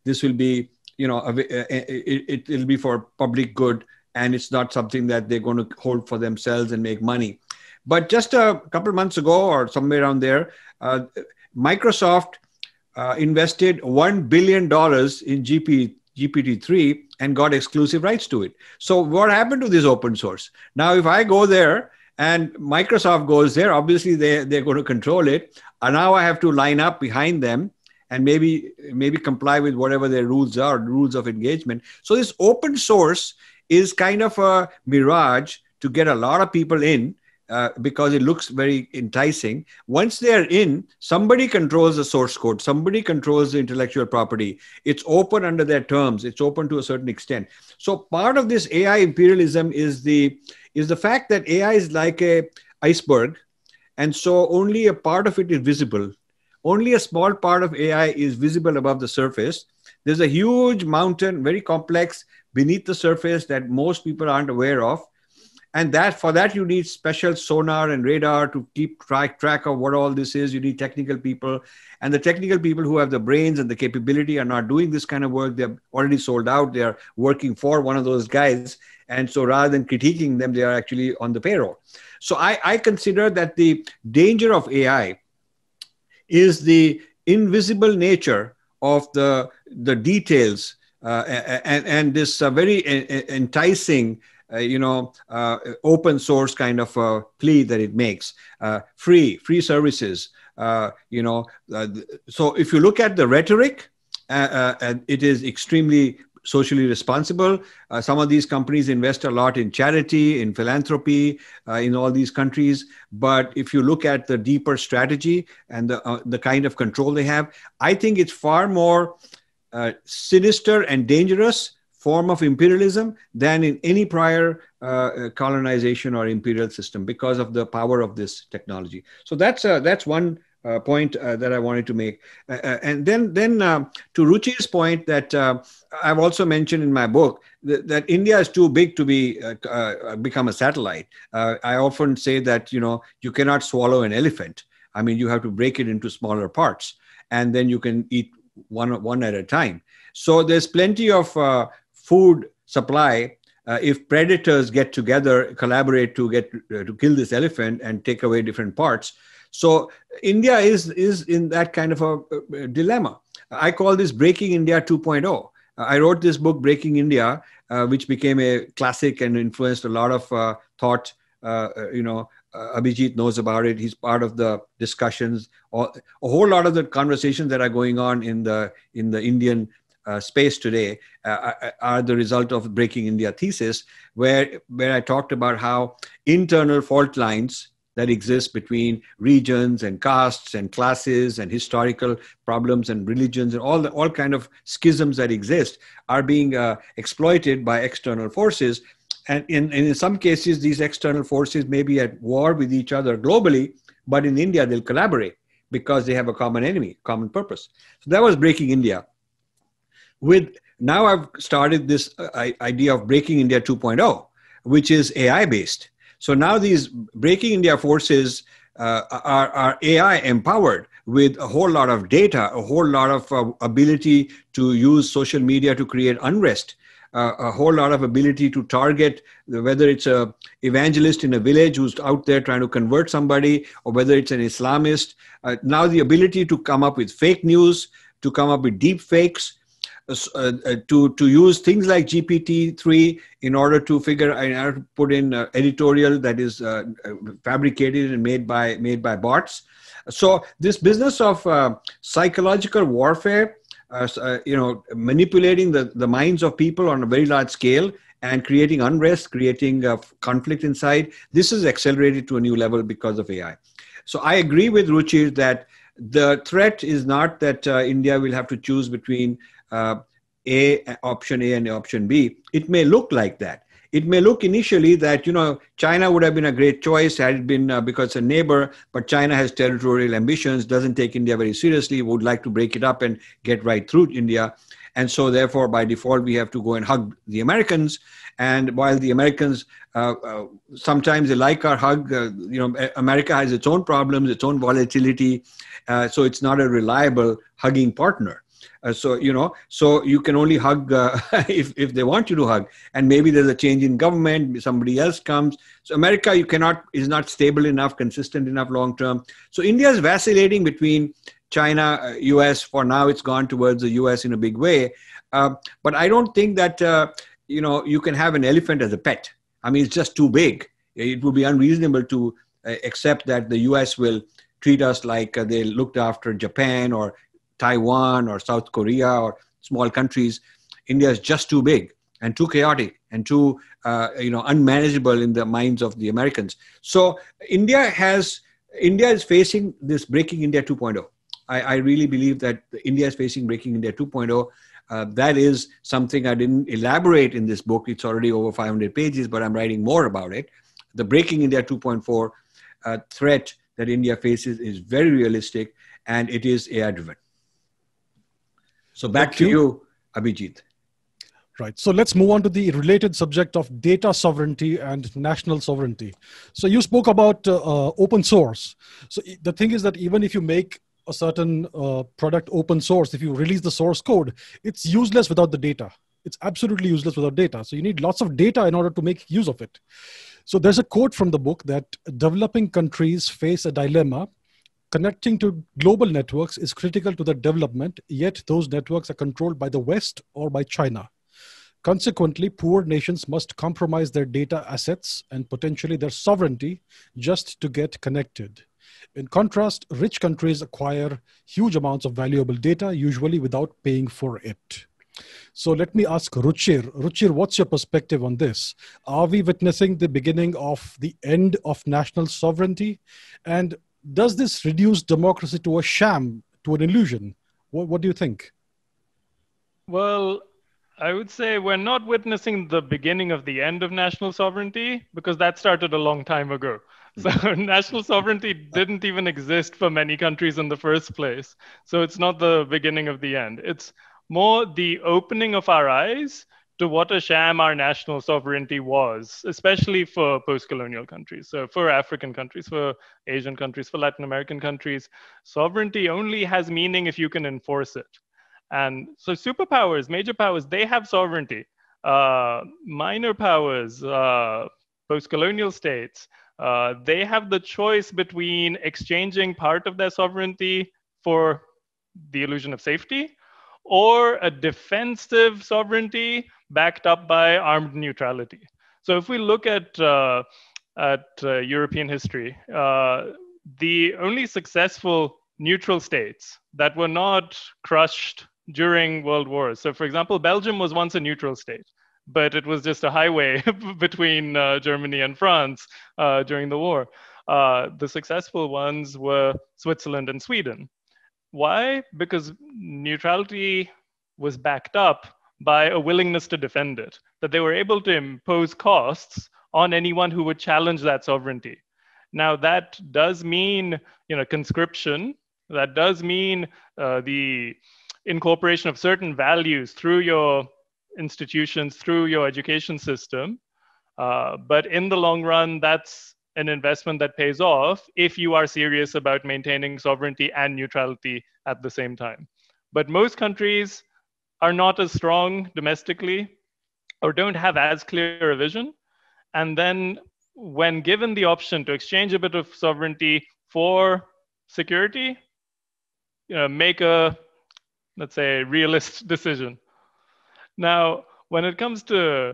this will be, it will be for public good and it's not something that they're going to hold for themselves and make money. But just a couple of months ago or somewhere around there, Microsoft invested $1 billion in GPT-3 and got exclusive rights to it. So what happened to this open source? Now, if I go there, and Microsoft goes there, obviously they're going to control it. And now I have to line up behind them and maybe comply with whatever their rules are, rules of engagement. So this open source is kind of a mirage to get a lot of people in because it looks very enticing. Once they're in, somebody controls the source code. Somebody controls the intellectual property. It's open under their terms. It's open to a certain extent. So part of this AI imperialism is the fact that AI is like an iceberg. And so only a part of it is visible. Only a small part of AI is visible above the surface. There's a huge mountain, very complex, beneath the surface that most people aren't aware of. And for that, you need special sonar and radar to keep track of what all this is. You need technical people. And the technical people who have the brains and the capability are not doing this kind of work. They're already sold out. They're working for one of those guys. And so rather than critiquing them, they are actually on the payroll. So I consider that the danger of AI is the invisible nature of the details and this very enticing open source kind of plea that it makes, free services, so if you look at the rhetoric, it is extremely socially responsible. Some of these companies invest a lot in charity, in philanthropy, in all these countries. But if you look at the deeper strategy and the kind of control they have, I think it's far more sinister and dangerous form of imperialism than in any prior colonization or imperial system because of the power of this technology. So that's one point that I wanted to make. And then to Ruchi's point that I've also mentioned in my book that India is too big to become a satellite. I often say that, you cannot swallow an elephant. I mean, you have to break it into smaller parts and then you can eat one at a time. So there's plenty of food supply if predators get together, collaborate to kill this elephant and take away different parts. So India is in that kind of a dilemma. I call this Breaking India 2.0. I wrote this book, Breaking India, which became a classic and influenced a lot of thought. Abhijit knows about it. He's part of the discussions. A whole lot of the conversations that are going on in the Indian space today are the result of Breaking India thesis, where I talked about how internal fault lines that exist between regions and castes and classes and historical problems and religions and all kind of schisms that exist are being exploited by external forces. And in some cases, these external forces may be at war with each other globally, but in India, they'll collaborate because they have a common enemy, common purpose. So that was Breaking India. Now I've started this idea of Breaking India 2.0, which is AI-based. So now these Breaking India forces are AI empowered with a whole lot of data, a whole lot of ability to use social media to create unrest, a whole lot of ability to target, whether it's a evangelist in a village who's out there trying to convert somebody, or whether it's an Islamist. Now the ability to come up with fake news, to come up with deep fakes, to use things like GPT-3 in order to put in editorial that is fabricated and made by bots. So this business of psychological warfare, manipulating the minds of people on a very large scale and creating unrest, creating conflict inside, this is accelerated to a new level because of AI. So I agree with Ruchi that the threat is not that India will have to choose between option A and option B. It may look like that. It may look initially that, China would have been a great choice had it been because it's a neighbor, but China has territorial ambitions, doesn't take India very seriously, would like to break it up and get right through India. And so therefore, by default, we have to go and hug the Americans. And while the Americans, sometimes they like our hug, America has its own problems, its own volatility. So it's not a reliable hugging partner. So you can only hug if they want you to hug. And maybe there's a change in government, somebody else comes. So America, is not stable enough, consistent enough long term. So India is vacillating between China, US. For now, it's gone towards the US in a big way. But I don't think that, you can have an elephant as a pet. I mean, it's just too big. It would be unreasonable to accept that the US will treat us like they looked after Japan or Taiwan or South Korea or small countries. India is just too big and too chaotic and too, unmanageable in the minds of the Americans. So India is facing this Breaking India 2.0. I really believe that India is facing Breaking India 2.0. That is something I didn't elaborate in this book. It's already over 500 pages, but I'm writing more about it. The Breaking India 2.4 threat that India faces is very realistic, and it is AI-driven. So back to you, Abhijit. Right. So let's move on to the related subject of data sovereignty and national sovereignty. So you spoke about open source. So the thing is that even if you make a certain product open source, if you release the source code, it's useless without the data. It's absolutely useless without data. So you need lots of data in order to make use of it. So there's a quote from the book that developing countries face a dilemma. Connecting to global networks is critical to their development, yet those networks are controlled by the West or by China. Consequently, poor nations must compromise their data assets and potentially their sovereignty just to get connected. In contrast, rich countries acquire huge amounts of valuable data, usually without paying for it. So let me ask Ruchir. Ruchir, what's your perspective on this? Are we witnessing the beginning of the end of national sovereignty? And does this reduce democracy to a sham, to an illusion? What do you think? Well, I would say we're not witnessing the beginning of the end of national sovereignty because that started a long time ago. So national sovereignty didn't even exist for many countries in the first place. So it's not the beginning of the end. It's more the opening of our eyes to what a sham our national sovereignty was, especially for post-colonial countries. So for African countries, for Asian countries, for Latin American countries, sovereignty only has meaning if you can enforce it. And so superpowers, major powers, they have sovereignty. Minor powers, post-colonial states, they have the choice between exchanging part of their sovereignty for the illusion of safety or a defensive sovereignty backed up by armed neutrality. So if we look at European history, the only successful neutral states that were not crushed during world wars. So for example, Belgium was once a neutral state, but it was just a highway between Germany and France during the war. The successful ones were Switzerland and Sweden. Why? Because neutrality was backed up by a willingness to defend it, that they were able to impose costs on anyone who would challenge that sovereignty. Now that does mean, conscription. That does mean the incorporation of certain values through your institutions, through your education system. But in the long run, that's an investment that pays off if you are serious about maintaining sovereignty and neutrality at the same time. But most countries are not as strong domestically or don't have as clear a vision. And then when given the option to exchange a bit of sovereignty for security, make a, let's say, realist decision. Now, when it comes to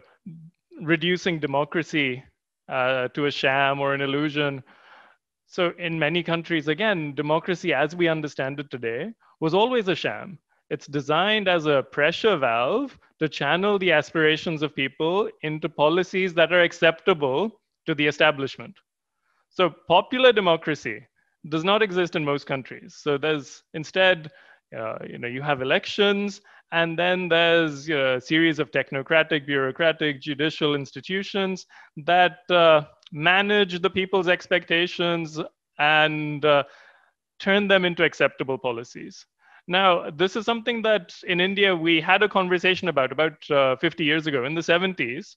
reducing democracy to a sham or an illusion, so in many countries, again, democracy as we understand it today was always a sham. It's designed as a pressure valve to channel the aspirations of people into policies that are acceptable to the establishment. So popular democracy does not exist in most countries. So there's instead, you have elections, and then there's a series of technocratic, bureaucratic, judicial institutions that manage the people's expectations and turn them into acceptable policies. Now, this is something that in India, we had a conversation about 50 years ago. In the 70s,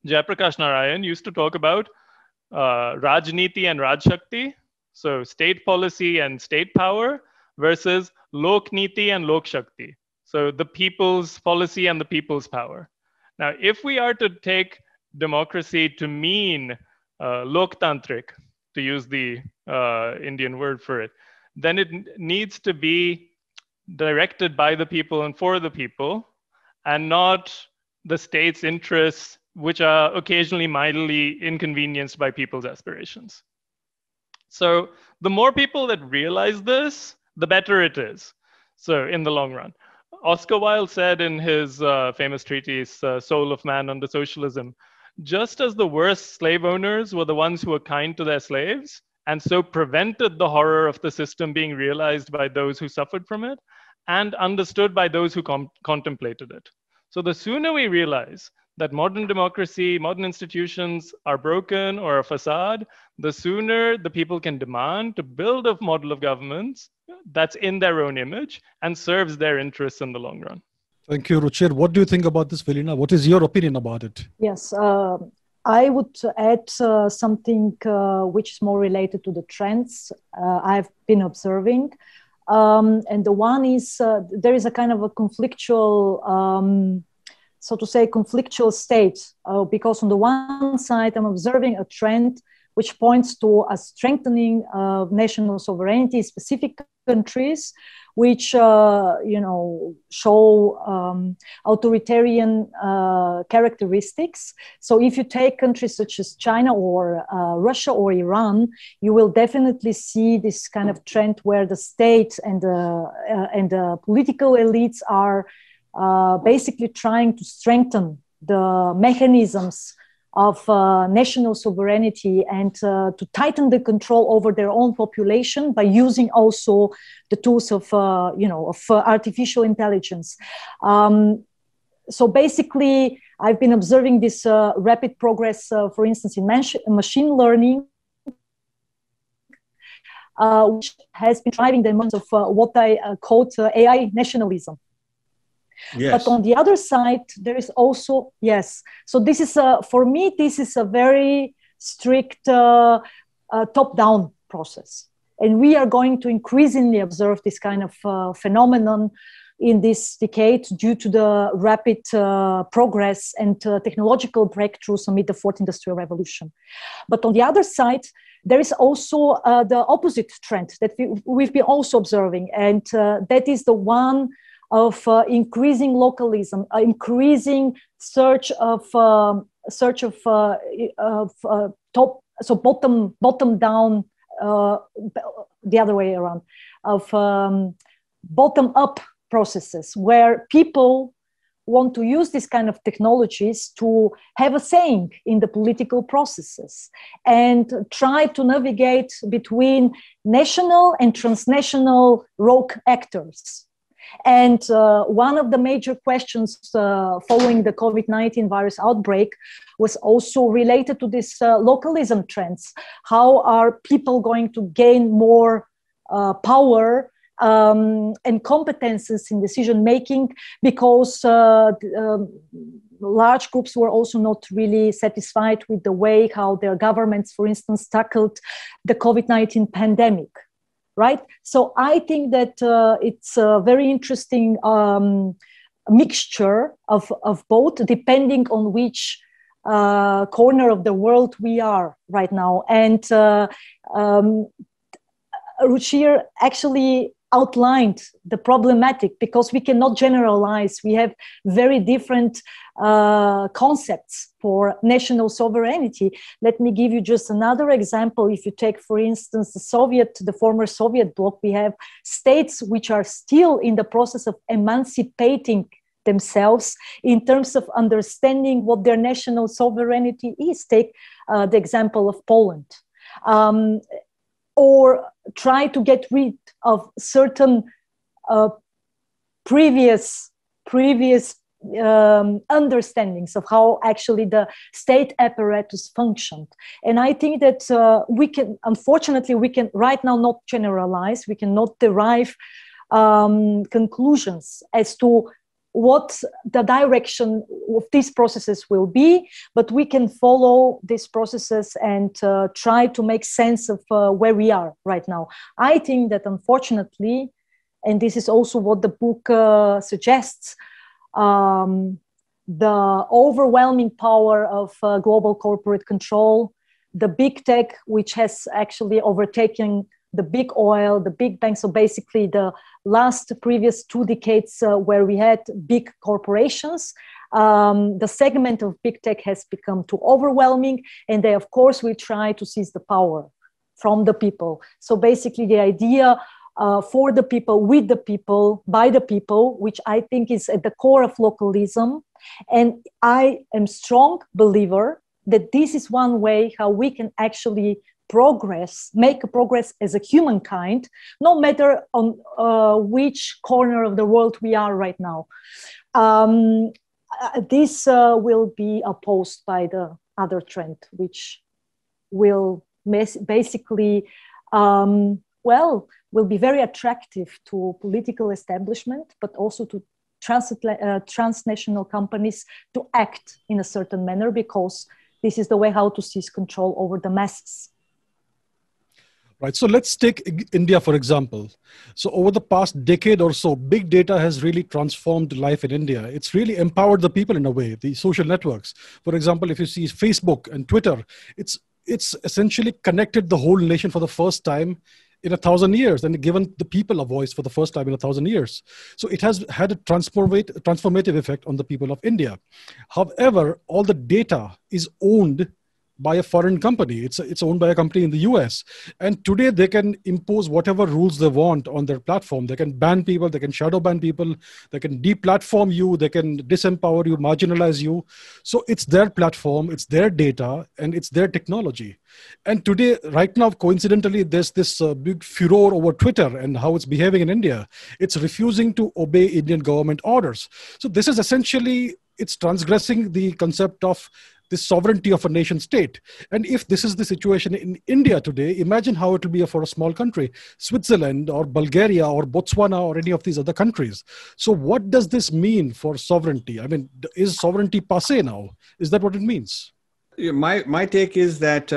Jayaprakash Narayan used to talk about Rajniti and Rajshakti, so state policy and state power versus Lokniti and Lokshakti, so the people's policy and the people's power. Now, if we are to take democracy to mean Loktantrik, to use the Indian word for it, then it needs to be directed by the people and for the people, and not the state's interests, which are occasionally mildly inconvenienced by people's aspirations. So the more people that realize this, the better it is. So in the long run, Oscar Wilde said in his famous treatise, Soul of Man under Socialism, just as the worst slave owners were the ones who were kind to their slaves, and so prevented the horror of the system being realized by those who suffered from it, and understood by those who contemplated it. So the sooner we realize that modern democracy, modern institutions are broken or a facade, the sooner the people can demand to build a model of governments that's in their own image and serves their interests in the long run. Thank you, Ruchiya. What do you think about this, Velena? What is your opinion about it? Yes, I would add something which is more related to the trends I've been observing. And the one is there is a kind of a conflictual, so to say, conflictual state, because on the one side, I'm observing a trend which points to a strengthening of national sovereignty in specific countries, which show authoritarian characteristics. So if you take countries such as China or Russia or Iran, you will definitely see this kind of trend where the state and the political elites are basically trying to strengthen the mechanisms of national sovereignty and to tighten the control over their own population by using also the tools of artificial intelligence. So basically, I've been observing this rapid progress, for instance, in machine learning, which has been driving the emergence of what I called AI nationalism. Yes. But on the other side, there is also, yes. So this is, for me, this is a very strict top-down process. And we are going to increasingly observe this kind of phenomenon in this decade due to the rapid progress and technological breakthroughs amid the fourth industrial revolution. But on the other side, there is also the opposite trend that we've been also observing. And that is the one of increasing localism, increasing search of top, so bottom down, the other way around, of bottom up processes where people want to use this kind of technologies to have a saying in the political processes and try to navigate between national and transnational rogue actors. And one of the major questions following the COVID-19 virus outbreak was also related to this localism trends. How are people going to gain more power and competences in decision making, because large groups were also not really satisfied with the way how their governments, for instance, tackled the COVID-19 pandemic. Right? So I think that it's a very interesting mixture of both, depending on which corner of the world we are right now. And Ruchiya actually outlined the problematic, because we cannot generalize. We have very different concepts for national sovereignty. Let me give you just another example. If you take, for instance, the former Soviet bloc, we have states which are still in the process of emancipating themselves in terms of understanding what their national sovereignty is. Take the example of Poland. Or try to get rid of certain previous understandings of how actually the state apparatus functioned. And I think that unfortunately, we can right now not generalize, we cannot derive conclusions as to what the direction of these processes will be, but we can follow these processes and try to make sense of where we are right now. I think that unfortunately, and this is also what the book suggests, the overwhelming power of global corporate control, the big tech, which has actually overtaken the big oil, the big banks. So basically the previous 2 decades where we had big corporations, the segment of big tech has become too overwhelming, and they, of course, will try to seize the power from the people. So basically the idea for the people, with the people, by the people, which I think is at the core of localism. And I am strong believer that this is one way how we can actually make a progress as a humankind, no matter on which corner of the world we are right now. This will be opposed by the other trend, which will basically, will be very attractive to political establishment, but also to transnational companies to act in a certain manner, because this is the way how to seize control over the masses. Right. So let's take India, for example. So over the past decade or so, big data has really transformed life in India. It's really empowered the people in a way, the social networks. For example, if you see Facebook and Twitter, it's essentially connected the whole nation for the first time in 1,000 years, and given the people a voice for the first time in 1,000 years. So it has had a transformative effect on the people of India. However, all the data is owned by a foreign company. It's owned by a company in the US. And today they can impose whatever rules they want on their platform. They can ban people, they can shadow ban people, they can deplatform you, they can disempower you, marginalize you. So it's their platform, it's their data, and it's their technology. And today, right now, coincidentally, there's this big furor over Twitter and how it's behaving in India. It's refusing to obey Indian government orders. So this is essentially, it's transgressing the concept of the sovereignty of a nation state. And if this is the situation in India today, imagine how it will be for a small country, Switzerland or Bulgaria or Botswana or any of these other countries. So what does this mean for sovereignty? I mean, is sovereignty passé now? Is that what it means? My take is that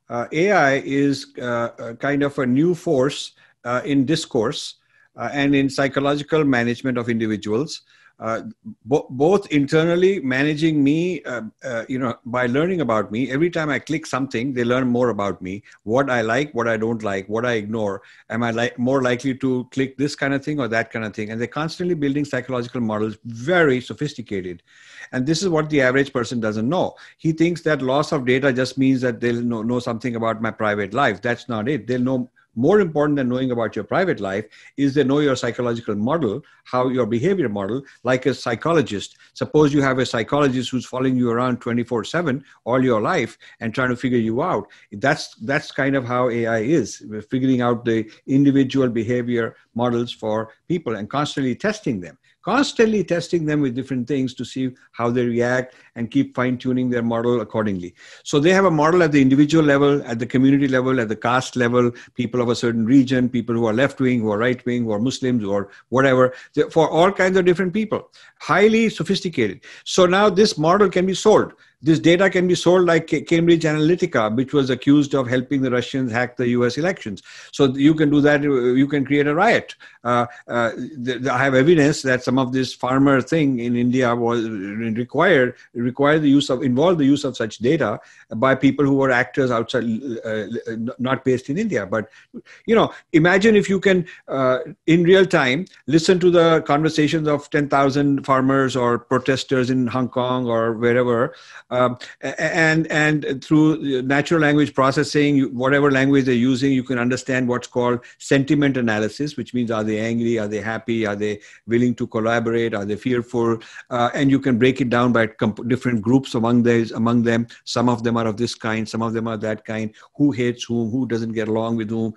AI is kind of a new force in discourse and in psychological management of individuals. Both internally managing me, by learning about me. Every time I click something, they learn more about me, what I like, what I don't like, what I ignore. Am I more likely to click this kind of thing or that kind of thing? And they're constantly building psychological models, very sophisticated. And this is what the average person doesn't know. He thinks that loss of data just means that they'll know something about my private life. That's not it. They'll know. More important than knowing about your private life is they know your psychological model, how your behavior model, like a psychologist. Suppose you have a psychologist who's following you around 24/7 all your life and trying to figure you out. That's kind of how AI is. We're figuring out the individual behavior models for people and constantly testing them with different things to see how they react and keep fine-tuning their model accordingly. So they have a model at the individual level, at the community level, at the caste level, people of a certain region, people who are left-wing, who are right-wing, who are Muslims, or whatever, for all kinds of different people. Highly sophisticated. So now this model can be sold. This data can be sold like Cambridge Analytica, which was accused of helping the Russians hack the US elections. So you can do that. You can create a riot. I have evidence that some of this farmer thing in India was involved the use of such data by people who were actors outside, not based in India. But, imagine if you can, in real time, listen to the conversations of 10,000 farmers or protesters in Hong Kong or wherever, and through natural language processing, whatever language they're using, you can understand what's called sentiment analysis, which means are they angry, are they happy, are they willing to collaborate, are they fearful, and you can break it down by different groups among them. Some of them are of this kind, some of them are that kind, who hates whom, who doesn't get along with whom,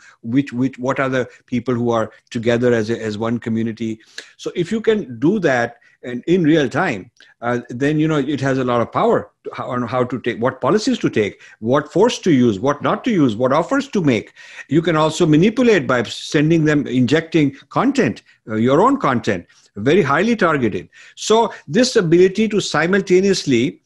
what are the people who are together as one community. So if you can do that and in real time, then it has a lot of power on how to take, what policies to take, what force to use, what not to use, what offers to make. You can also manipulate by sending them, injecting content, your own content, very highly targeted. So this ability to simultaneously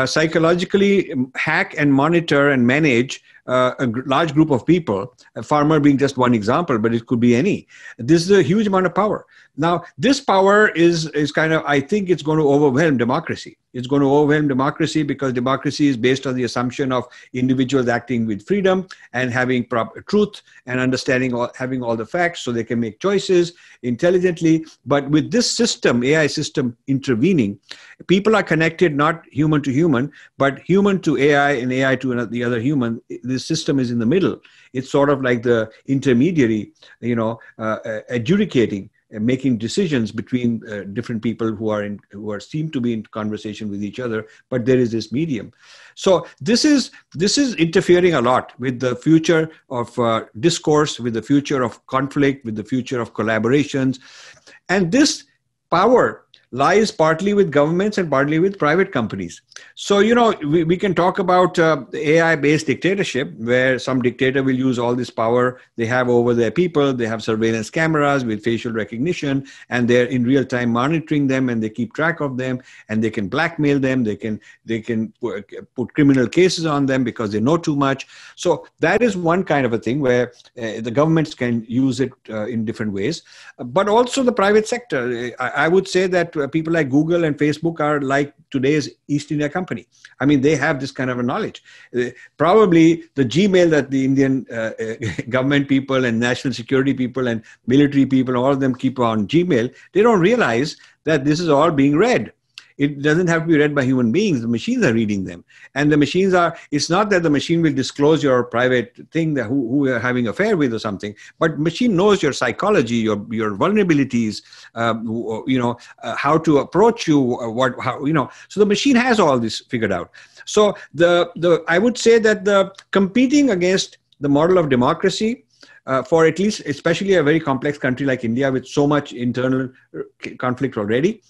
psychologically hack and monitor and manage a large group of people, a farmer being just one example, but it could be any. This is a huge amount of power. Now, this power is kind of, I think it's going to overwhelm democracy. It's going to overwhelm democracy because democracy is based on the assumption of individuals acting with freedom and having proper truth and understanding, having all the facts so they can make choices intelligently. But with this system, AI system intervening, people are connected not human to human, but human to AI and AI to the other human. This system is in the middle. It's sort of like the intermediary, adjudicating and making decisions between different people who seem to be in conversation with each other, but there is this medium. So this is interfering a lot with the future of discourse, with the future of conflict, with the future of collaborations, and this power lies partly with governments and partly with private companies. So, we can talk about AI-based dictatorship, where some dictator will use all this power they have over their people. They have surveillance cameras with facial recognition, and they're in real time monitoring them, and they keep track of them, and they can blackmail them. They can put criminal cases on them because they know too much. So that is one kind of a thing where the governments can use it in different ways, but also the private sector. I would say that people like Google and Facebook are like today's East India Company. I mean, they have this kind of a knowledge. Probably the Gmail that the Indian government people and national security people and military people, all of them keep on Gmail, they don't realize that this is all being read. It doesn't have to be read by human beings. The machines are reading them. And the machines it's not that the machine will disclose your private thing, that who you're having an affair with or something, but machine knows your psychology, your vulnerabilities, how to approach you, so the machine has all this figured out. So I would say that the competing against the model of democracy, for at least, especially a very complex country like India with so much internal conflict already,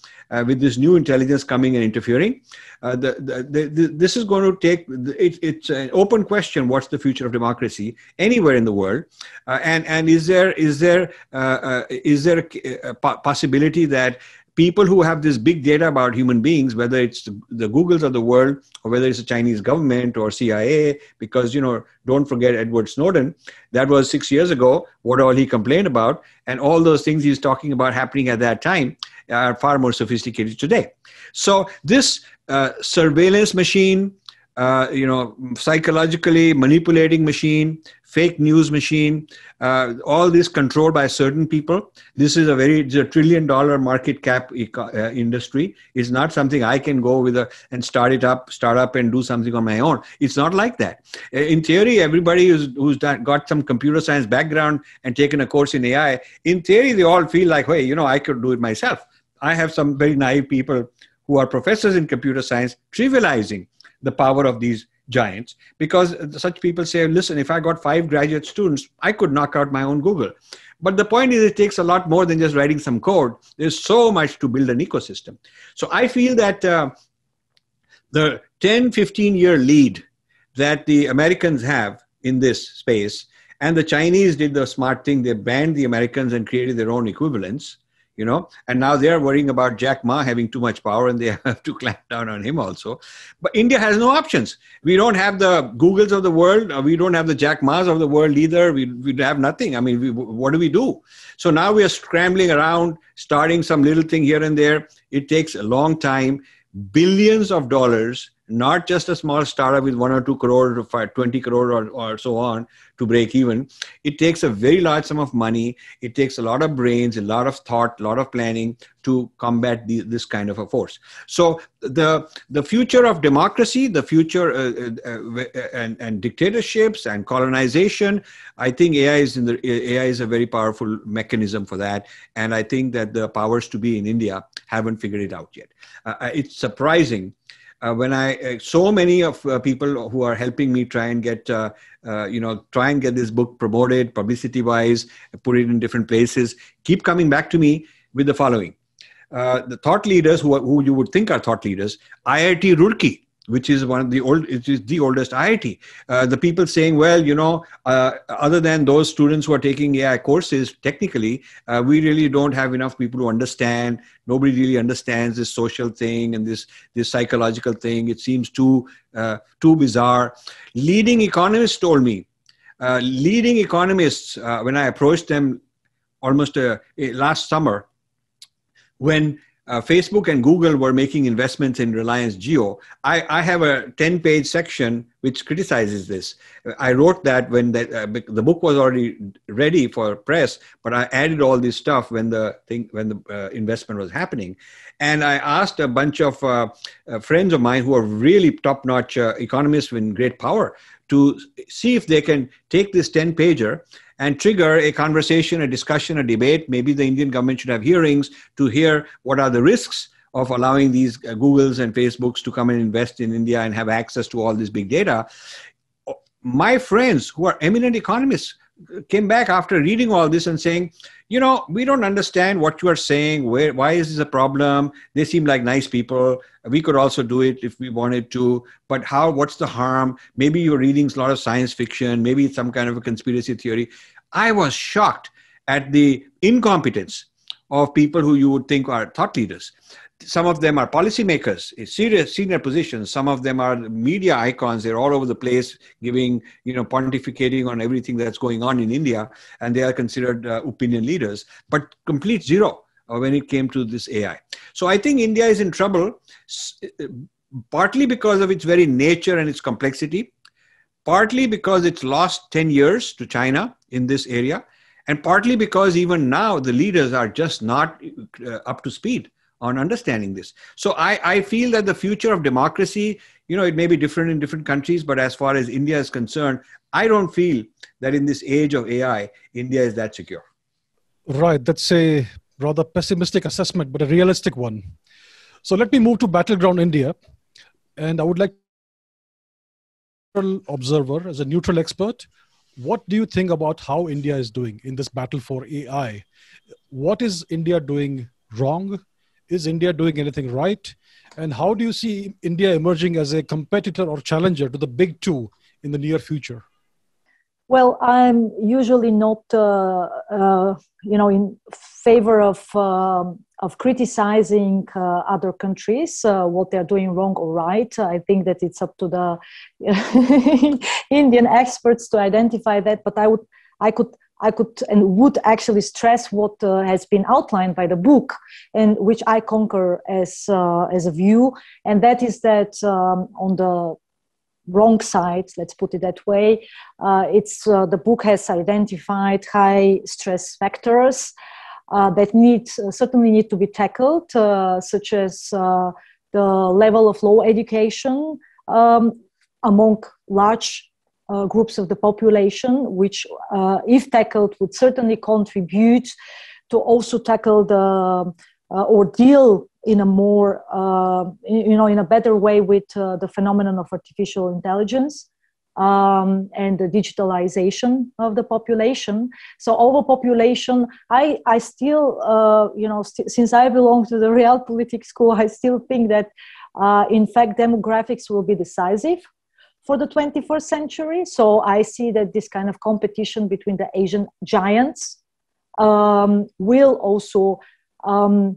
with this new intelligence coming and interfering, this is going to take. It's an open question. What's the future of democracy anywhere in the world? And is there a possibility that people who have this big data about human beings, whether it's the Googles of the world or whether it's the Chinese government or CIA, because, don't forget Edward Snowden, that was 6 years ago, what all he complained about, and all those things he's talking about happening at that time are far more sophisticated today. So this surveillance machine, psychologically manipulating machine, fake news machine, all this controlled by certain people. This is it's a $1 trillion market cap industry. It's not something I can go with and start up and do something on my own. It's not like that. In theory, everybody who's got some computer science background and taken a course in AI, in theory, they all feel like, hey, I could do it myself. I have some very naive people who are professors in computer science trivializing the power of these giants, because such people say, listen, if I got 5 graduate students, I could knock out my own Google. But the point is, it takes a lot more than just writing some code. There's so much to build an ecosystem. So I feel that the 10, 15-year lead that the Americans have in this space, and the Chinese did the smart thing, they banned the Americans and created their own equivalents, and now they're worrying about Jack Ma having too much power and they have to clamp down on him also. But India has no options. We don't have the Googles of the world. We don't have the Jack Ma's of the world either. We have nothing. I mean, what do we do? So now we are scrambling around, starting some little thing here and there. It takes a long time, billions of dollars, not just a small startup with 1 or 2 crore or 20 crore or so on to break even. It takes a very large sum of money. It takes a lot of brains, a lot of thought, a lot of planning to combat this kind of a force. So the future of democracy, the future and dictatorships and colonization, I think AI is a very powerful mechanism for that. And I think that the powers to be in India haven't figured it out yet. It's surprising. When so many of people who are helping me try and get this book promoted publicity-wise, put it in different places, keep coming back to me with the following. The thought leaders who you would think are thought leaders, IIT Roorkee, which is the oldest IIT. The people saying, well, other than those students who are taking AI courses, technically, we really don't have enough people who understand. Nobody really understands this social thing and this psychological thing. It seems too bizarre. Leading economists told me, when I approached them almost last summer, when Facebook and Google were making investments in Reliance Jio, I have a 10-page section which criticizes this. I wrote that when the book was already ready for press, but I added all this stuff when the investment was happening. And I asked a bunch of friends of mine who are really top-notch economists with great power to see if they can take this 10-pager and trigger a conversation, a discussion, a debate. Maybe the Indian government should have hearings to hear what are the risks of allowing these Googles and Facebooks to come and invest in India and have access to all this big data. My friends who are eminent economists came back after reading all this and saying, we don't understand what you are saying. Why is this a problem? They seem like nice people. We could also do it if we wanted to. But what's the harm? Maybe you're reading a lot of science fiction. Maybe it's some kind of a conspiracy theory. I was shocked at the incompetence of people who you would think are thought leaders. Some of them are policymakers in serious senior positions. Some of them are media icons. They're all over the place giving, pontificating on everything that's going on in India. And they are considered opinion leaders, but complete zero when it came to this AI. So I think India is in trouble, partly because of its very nature and its complexity, partly because it's lost 10 years to China in this area, and partly because even now the leaders are just not up to speed on understanding this. So I feel that the future of democracy, it may be different in different countries, but as far as India is concerned, I don't feel that in this age of AI, India is that secure. Right. That's a rather pessimistic assessment, but a realistic one. So let me move to Battleground India. And I would like to observer, as a neutral expert, what do you think about how India is doing in this battle for AI? What is India doing wrong? Is India doing anything right? And how do you see India emerging as a competitor or challenger to the big two in the near future? Well, I'm usually not, in favor of criticizing other countries, what they're doing wrong or right. I think that it's up to the Indian experts to identify that. But I could and would actually stress what has been outlined by the book, and which I concur as a view, and that is that on the wrong side, let's put it that way, the book has identified high stress factors that certainly need to be tackled, such as the level of low education among large groups of the population, which, if tackled, would certainly contribute to also tackle the or deal in a more, in a better way with the phenomenon of artificial intelligence and the digitalization of the population. So overpopulation, I still, since I belong to the realpolitik school, I still think that, in fact, demographics will be decisive for the 21st century. So I see that this kind of competition between the Asian giants will also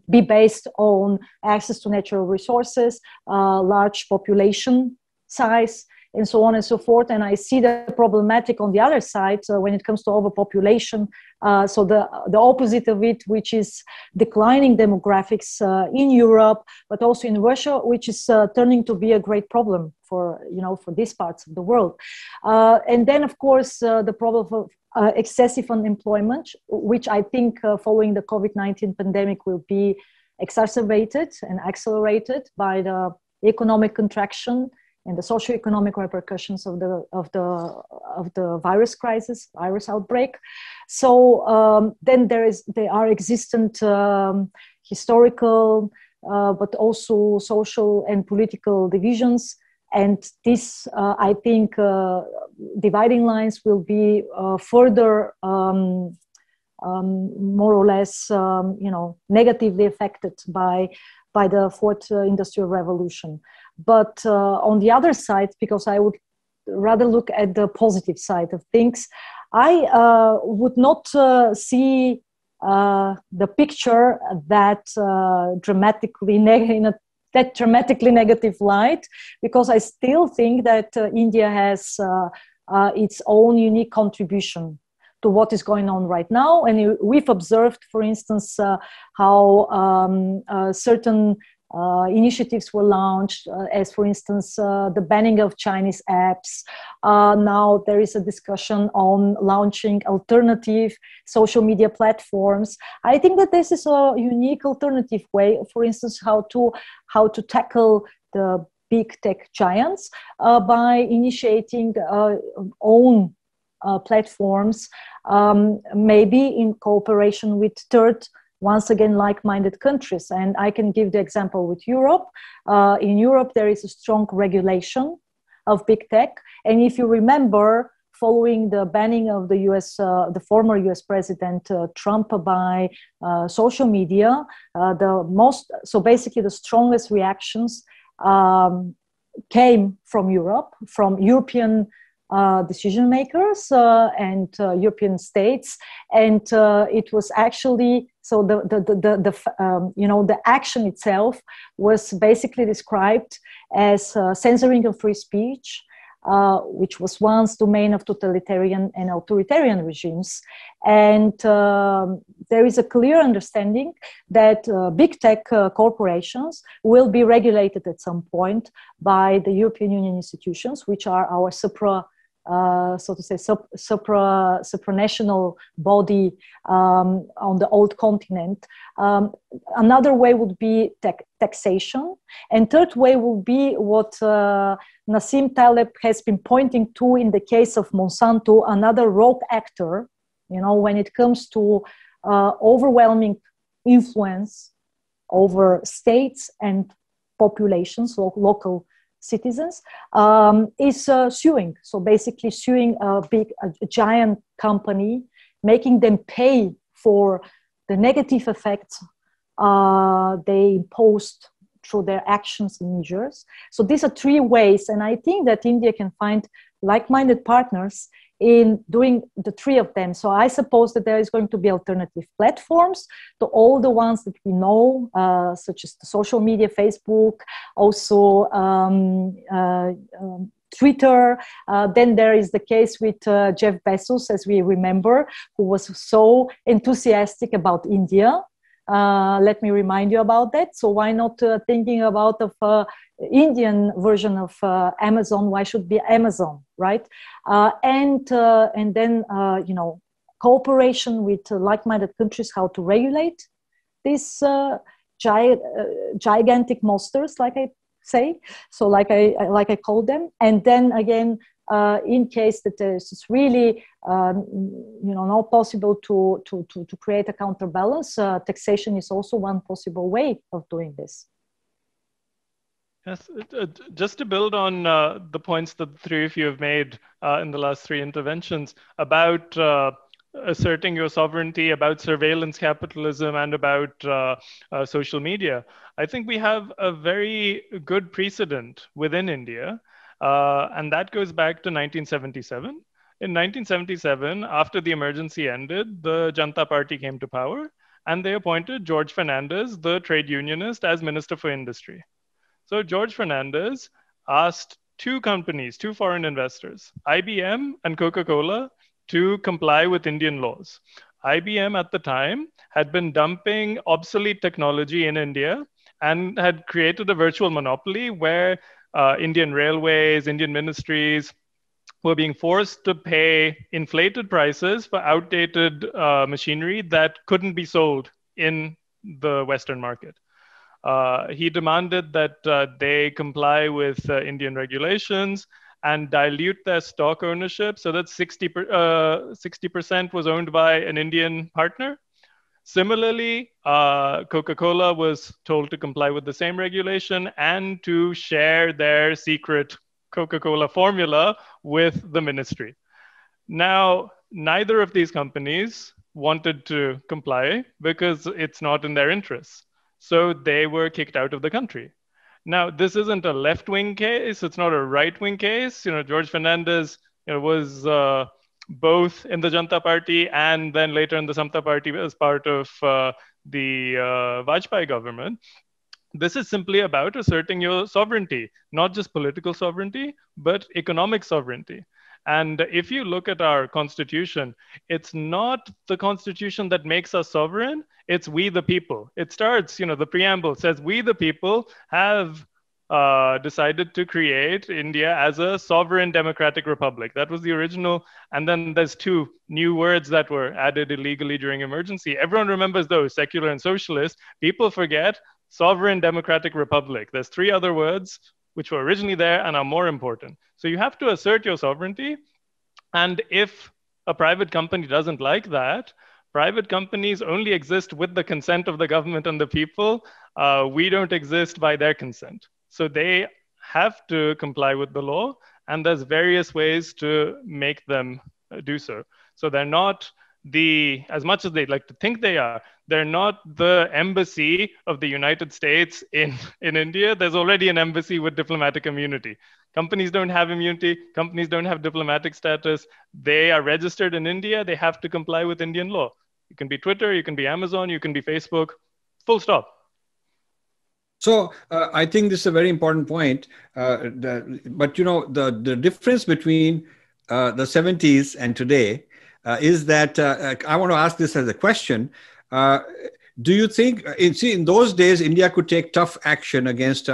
be based on access to natural resources, large population size, and so on and so forth. And I see the problematic on the other side when it comes to overpopulation. So the opposite of it, which is declining demographics in Europe, but also in Russia, which is turning to be a great problem for these parts of the world. And then, of course, the problem of excessive unemployment, which I think following the COVID-19 pandemic will be exacerbated and accelerated by the economic contraction and the socioeconomic repercussions of the virus crisis, virus outbreak. So then there are existent historical, but also social and political divisions. And this, I think, dividing lines will be further, more or less, negatively affected by the fourth industrial revolution. But on the other side, because I would rather look at the positive side of things, I would not see the picture that dramatically negative light, because I still think that India has its own unique contribution to what is going on right now. And we've observed, for instance, how certain initiatives were launched, as for instance, the banning of Chinese apps. Now there is a discussion on launching alternative social media platforms. I think that this is a unique alternative way, for instance, how to tackle the big tech giants by initiating own platforms, maybe in cooperation with once again, like-minded countries. And I can give the example with Europe. In Europe, there is a strong regulation of big tech. And if you remember, following the banning of the the former US President Trump by social media, so basically the strongest reactions came from Europe, from European decision makers and European states, and it was actually the action itself was basically described as censoring of free speech, which was once domain of totalitarian and authoritarian regimes. And there is a clear understanding that big tech corporations will be regulated at some point by the European Union institutions, which are our supranational body on the old continent. Another way would be taxation. And third way would be what Nassim Taleb has been pointing to in the case of Monsanto, another rogue actor, when it comes to overwhelming influence over states and populations, local citizens, is suing. So basically suing a giant company, making them pay for the negative effects they imposed through their actions and measures. So these are three ways, and I think that India can find like-minded partners in doing the three of them. So I suppose that there is going to be alternative platforms to all the ones that we know, such as the social media, Facebook, also Twitter. Then there is the case with Jeff Bezos, as we remember, who was so enthusiastic about India. Let me remind you about that. So why not thinking about the Indian version of Amazon? Why should be Amazon, right? And then cooperation with like-minded countries, how to regulate these gigantic monsters, like I say. So like I call them. And then again, in case that it's really not possible to create a counterbalance, taxation is also one possible way of doing this. Yes, just to build on the points that the three of you have made in the last three interventions about asserting your sovereignty, about surveillance capitalism, and about social media, I think we have a very good precedent within India. And that goes back to 1977. In 1977, after the emergency ended, the Janata Party came to power, and they appointed George Fernandez, the trade unionist, as Minister for Industry. So George Fernandez asked two foreign investors, IBM and Coca-Cola, to comply with Indian laws. IBM at the time had been dumping obsolete technology in India and had created a virtual monopoly where Indian railways, Indian ministries were being forced to pay inflated prices for outdated machinery that couldn't be sold in the Western market. He demanded that they comply with Indian regulations and dilute their stock ownership so that 60% was owned by an Indian partner. Similarly, Coca-Cola was told to comply with the same regulation and to share their secret Coca-Cola formula with the ministry. Now, neither of these companies wanted to comply because it's not in their interests. So they were kicked out of the country. Now, this isn't a left-wing case. It's not a right-wing case. George Fernandez was both in the Janata Party and then later in the Samta Party as part of the Vajpayee government. This is simply about asserting your sovereignty, not just political sovereignty, but economic sovereignty. And if you look at our constitution, it's not the constitution that makes us sovereign, it's we the people. It starts, the preamble says, we the people have decided to create India as a sovereign democratic republic. That was the original. And then there's two new words that were added illegally during emergency. Everyone remembers those, secular and socialist. People forget sovereign democratic republic. There's three other words which were originally there and are more important. So you have to assert your sovereignty. And if a private company doesn't like that, private companies only exist with the consent of the government and the people. We don't exist by their consent. So they have to comply with the law. And there's various ways to make them do so. So they're not as much as they'd like to think they are, they're not the embassy of the United States in India. There's already an embassy with diplomatic immunity. Companies don't have immunity. Companies don't have diplomatic status. They are registered in India. They have to comply with Indian law. You can be Twitter, you can be Amazon, you can be Facebook, full stop. So I think this is a very important point. But the difference between the 70s and today is that I want to ask this as a question. Do you think, in those days, India could take tough action against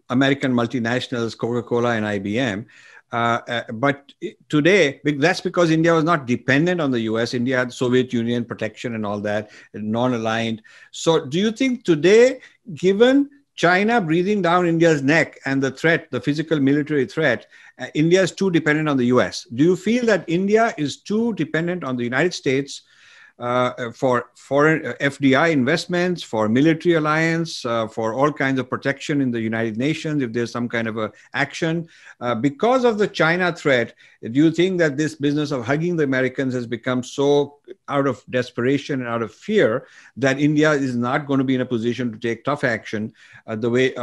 American multinationals, Coca-Cola and IBM. But today, that's because India was not dependent on the US. India had Soviet Union protection and all that, non-aligned. So do you think today, given China breathing down India's neck and the threat, the physical military threat, India is too dependent on the US? Do you feel that India is too dependent on the United States for foreign FDI investments, for military alliance, for all kinds of protection in the United Nations, if there's some kind of a action? Because of the China threat, do you think that this business of hugging the Americans has become so out of desperation and out of fear that India is not going to be in a position to take tough action the way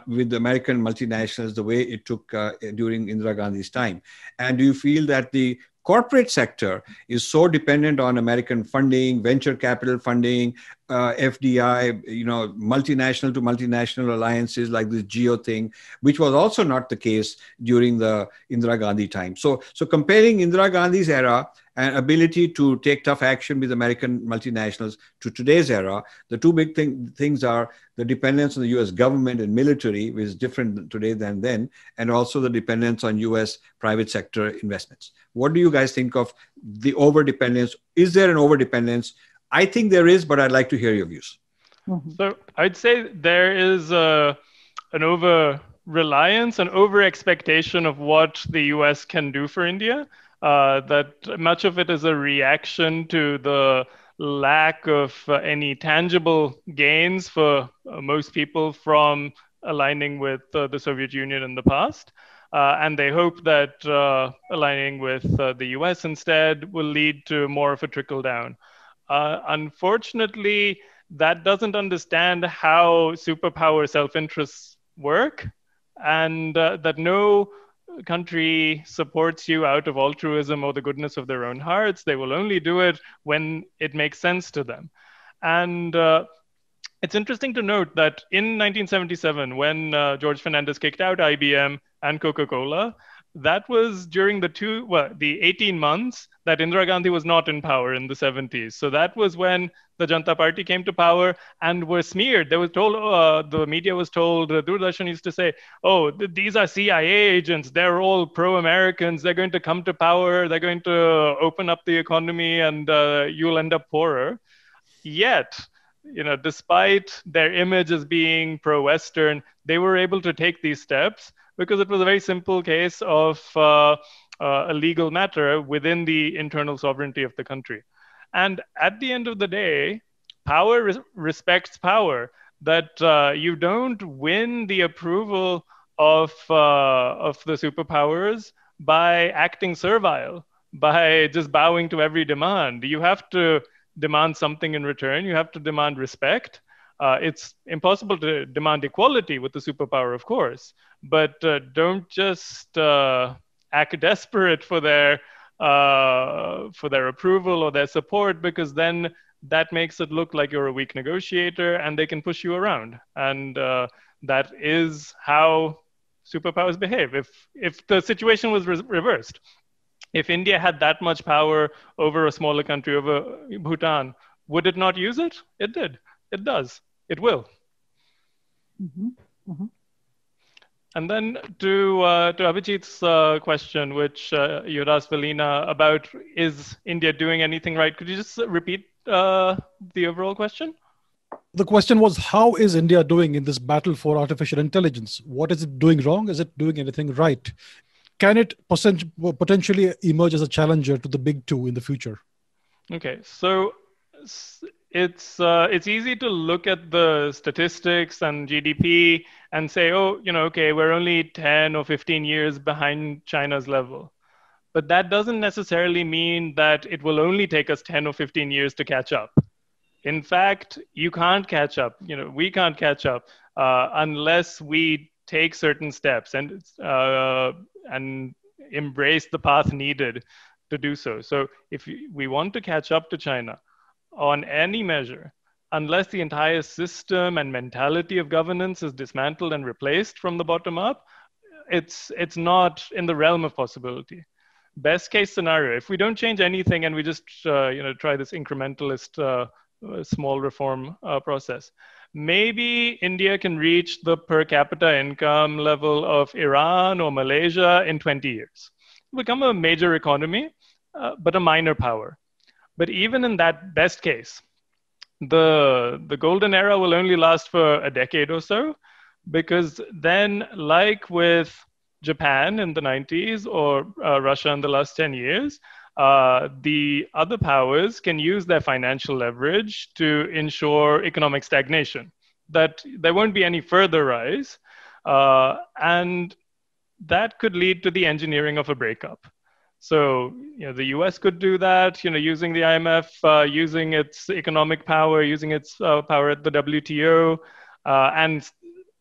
with the American multinationals, the way it took during Indira Gandhi's time? And do you feel that the corporate sector is so dependent on American funding, venture capital funding, FDI, multinational to multinational alliances like this Geo thing, which was also not the case during the Indira Gandhi time? So comparing Indira Gandhi's era and ability to take tough action with American multinationals to today's era, the two big things are the dependence on the US government and military, which is different today than then, and also the dependence on US private sector investments. What do you guys think of the over-dependence? Is there an over-dependence? I think there is, but I'd like to hear your views. Mm-hmm. So I'd say there is an over-reliance, an over-expectation of what the US can do for India. That much of it is a reaction to the lack of any tangible gains for most people from aligning with the Soviet Union in the past. And they hope that aligning with the US instead will lead to more of a trickle down. Unfortunately, that doesn't understand how superpower self-interests work, and that no country supports you out of altruism or the goodness of their own hearts. They will only do it when it makes sense to them. And it's interesting to note that in 1977, when George Fernandez kicked out IBM and Coca-Cola, that was during the 18 months that Indira Gandhi was not in power in the 70s. So that was when the Janata Party came to power and were smeared. They were told, the media was told, Doordarshan used to say, oh, these are CIA agents. They're all pro-Americans. They're going to come to power. They're going to open up the economy and you'll end up poorer. Yet, despite their image as being pro-Western, they were able to take these steps because it was a very simple case of a legal matter within the internal sovereignty of the country. And at the end of the day, power respects power. That you don't win the approval of the superpowers by acting servile, by just bowing to every demand. You have to demand something in return. You have to demand respect. It's impossible to demand equality with the superpower, of course, but don't just act desperate for their approval or their support, because then that makes it look like you're a weak negotiator and they can push you around. And that is how superpowers behave. If the situation was reversed, if India had that much power over a smaller country, over Bhutan, would it not use it? It did. It does. It will. Mm-hmm. Mm-hmm. And then to Abhijit's question, which you had asked Velena about, is India doing anything right? Could you just repeat the overall question? The question was, how is India doing in this battle for artificial intelligence? What is it doing wrong? Is it doing anything right? Can it potentially emerge as a challenger to the big two in the future? Okay, so it's easy to look at the statistics and GDP and say, oh, okay, we're only 10 or 15 years behind China's level. But that doesn't necessarily mean that it will only take us 10 or 15 years to catch up. In fact, you can't catch up. We can't catch up unless we take certain steps and embrace the path needed to do so. So if we want to catch up to China on any measure, unless the entire system and mentality of governance is dismantled and replaced from the bottom up, it's not in the realm of possibility. Best case scenario, if we don't change anything and we just try this incrementalist small reform process, maybe India can reach the per capita income level of Iran or Malaysia in 20 years. Become a major economy, but a minor power. But even in that best case, the golden era will only last for a decade or so, because then, like with Japan in the 90s or Russia in the last 10 years, the other powers can use their financial leverage to ensure economic stagnation, that there won't be any further rise. And that could lead to the engineering of a breakup. So, the US could do that, using the IMF, using its economic power, using its power at the WTO, and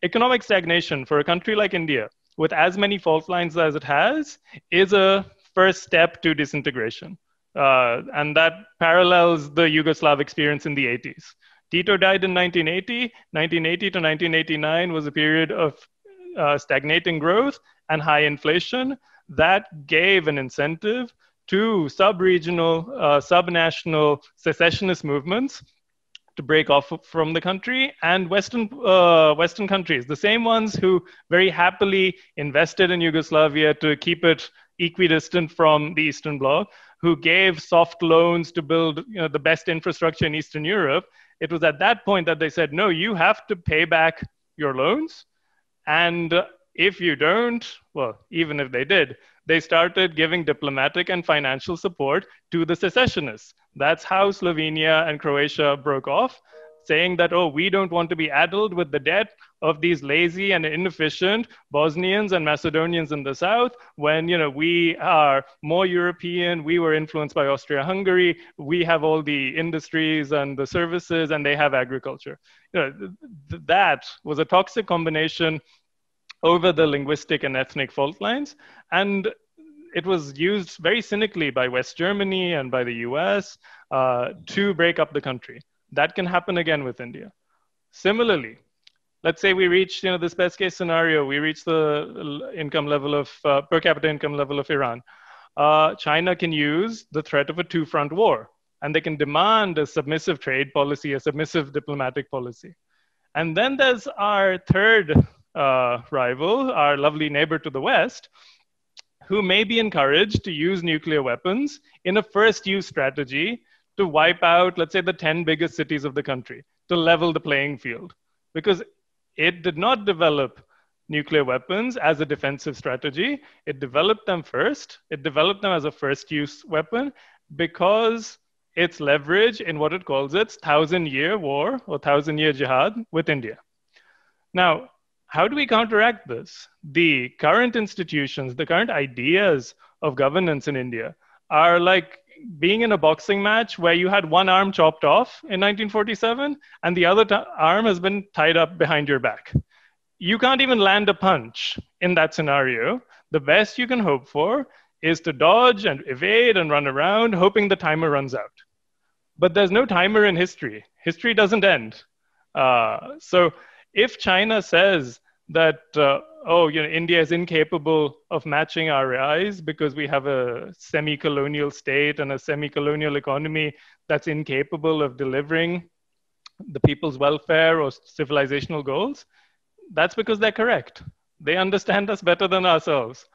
economic stagnation for a country like India, with as many fault lines as it has, is a first step to disintegration. And that parallels the Yugoslav experience in the 80s. Tito died in 1980. 1980 to 1989 was a period of stagnating growth and high inflation. That gave an incentive to sub-regional, sub-national secessionist movements to break off from the country, and Western countries, the same ones who very happily invested in Yugoslavia to keep it equidistant from the Eastern Bloc, who gave soft loans to build the best infrastructure in Eastern Europe. It was at that point that they said, no, you have to pay back your loans. And if you don't, well, even if they did, they started giving diplomatic and financial support to the secessionists. That's how Slovenia and Croatia broke off, saying that, oh, we don't want to be addled with the debt of these lazy and inefficient Bosnians and Macedonians in the south, when we are more European, we were influenced by Austria-Hungary, we have all the industries and the services, and they have agriculture. That was a toxic combination over the linguistic and ethnic fault lines. And it was used very cynically by West Germany and by the US to break up the country. That can happen again with India. Similarly, let's say we reach this best case scenario, we reach the income level of per capita income level of Iran. China can use the threat of a two-front war, and they can demand a submissive trade policy, a submissive diplomatic policy. And then there's our third rival, our lovely neighbor to the west, who may be encouraged to use nuclear weapons in a first use strategy to wipe out, let's say, the 10 biggest cities of the country, to level the playing field. Because it did not develop nuclear weapons as a defensive strategy. It developed them first. It developed them as a first use weapon because its leverage in what it calls its 1,000-year war or 1,000-year jihad with India. Now, how do we counteract this? The current institutions, the current ideas of governance in India are like being in a boxing match where you had one arm chopped off in 1947 and the other arm has been tied up behind your back. You can't even land a punch in that scenario. The best you can hope for is to dodge and evade and run around, hoping the timer runs out. But there's no timer in history. History doesn't end. So if China says that, India is incapable of matching our rise because we have a semi-colonial state and a semi-colonial economy that's incapable of delivering the people's welfare or civilizational goals, that's because they're correct. They understand us better than ourselves.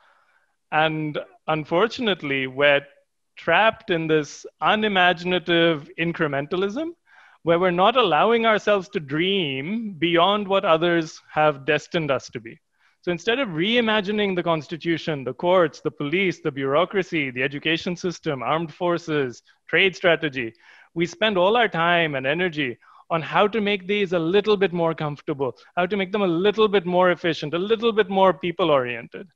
And unfortunately, we're trapped in this unimaginative incrementalism where we're not allowing ourselves to dream beyond what others have destined us to be. So instead of reimagining the constitution, the courts, the police, the bureaucracy, the education system, armed forces, trade strategy, we spend all our time and energy on how to make these a little bit more comfortable, how to make them a little bit more efficient, a little bit more people-oriented.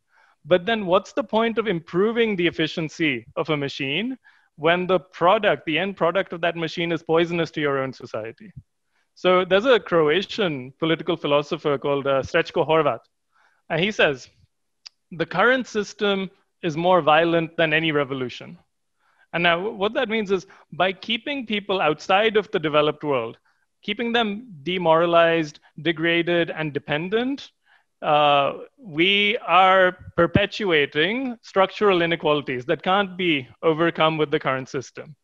But then what's the point of improving the efficiency of a machine when the product, the end product of that machine is poisonous to your own society? So there's a Croatian political philosopher called Srećko Horvat. And he says, the current system is more violent than any revolution. And now what that means is by keeping people outside of the developed world, keeping them demoralized, degraded, and dependent, we are perpetuating structural inequalities that can't be overcome with the current system.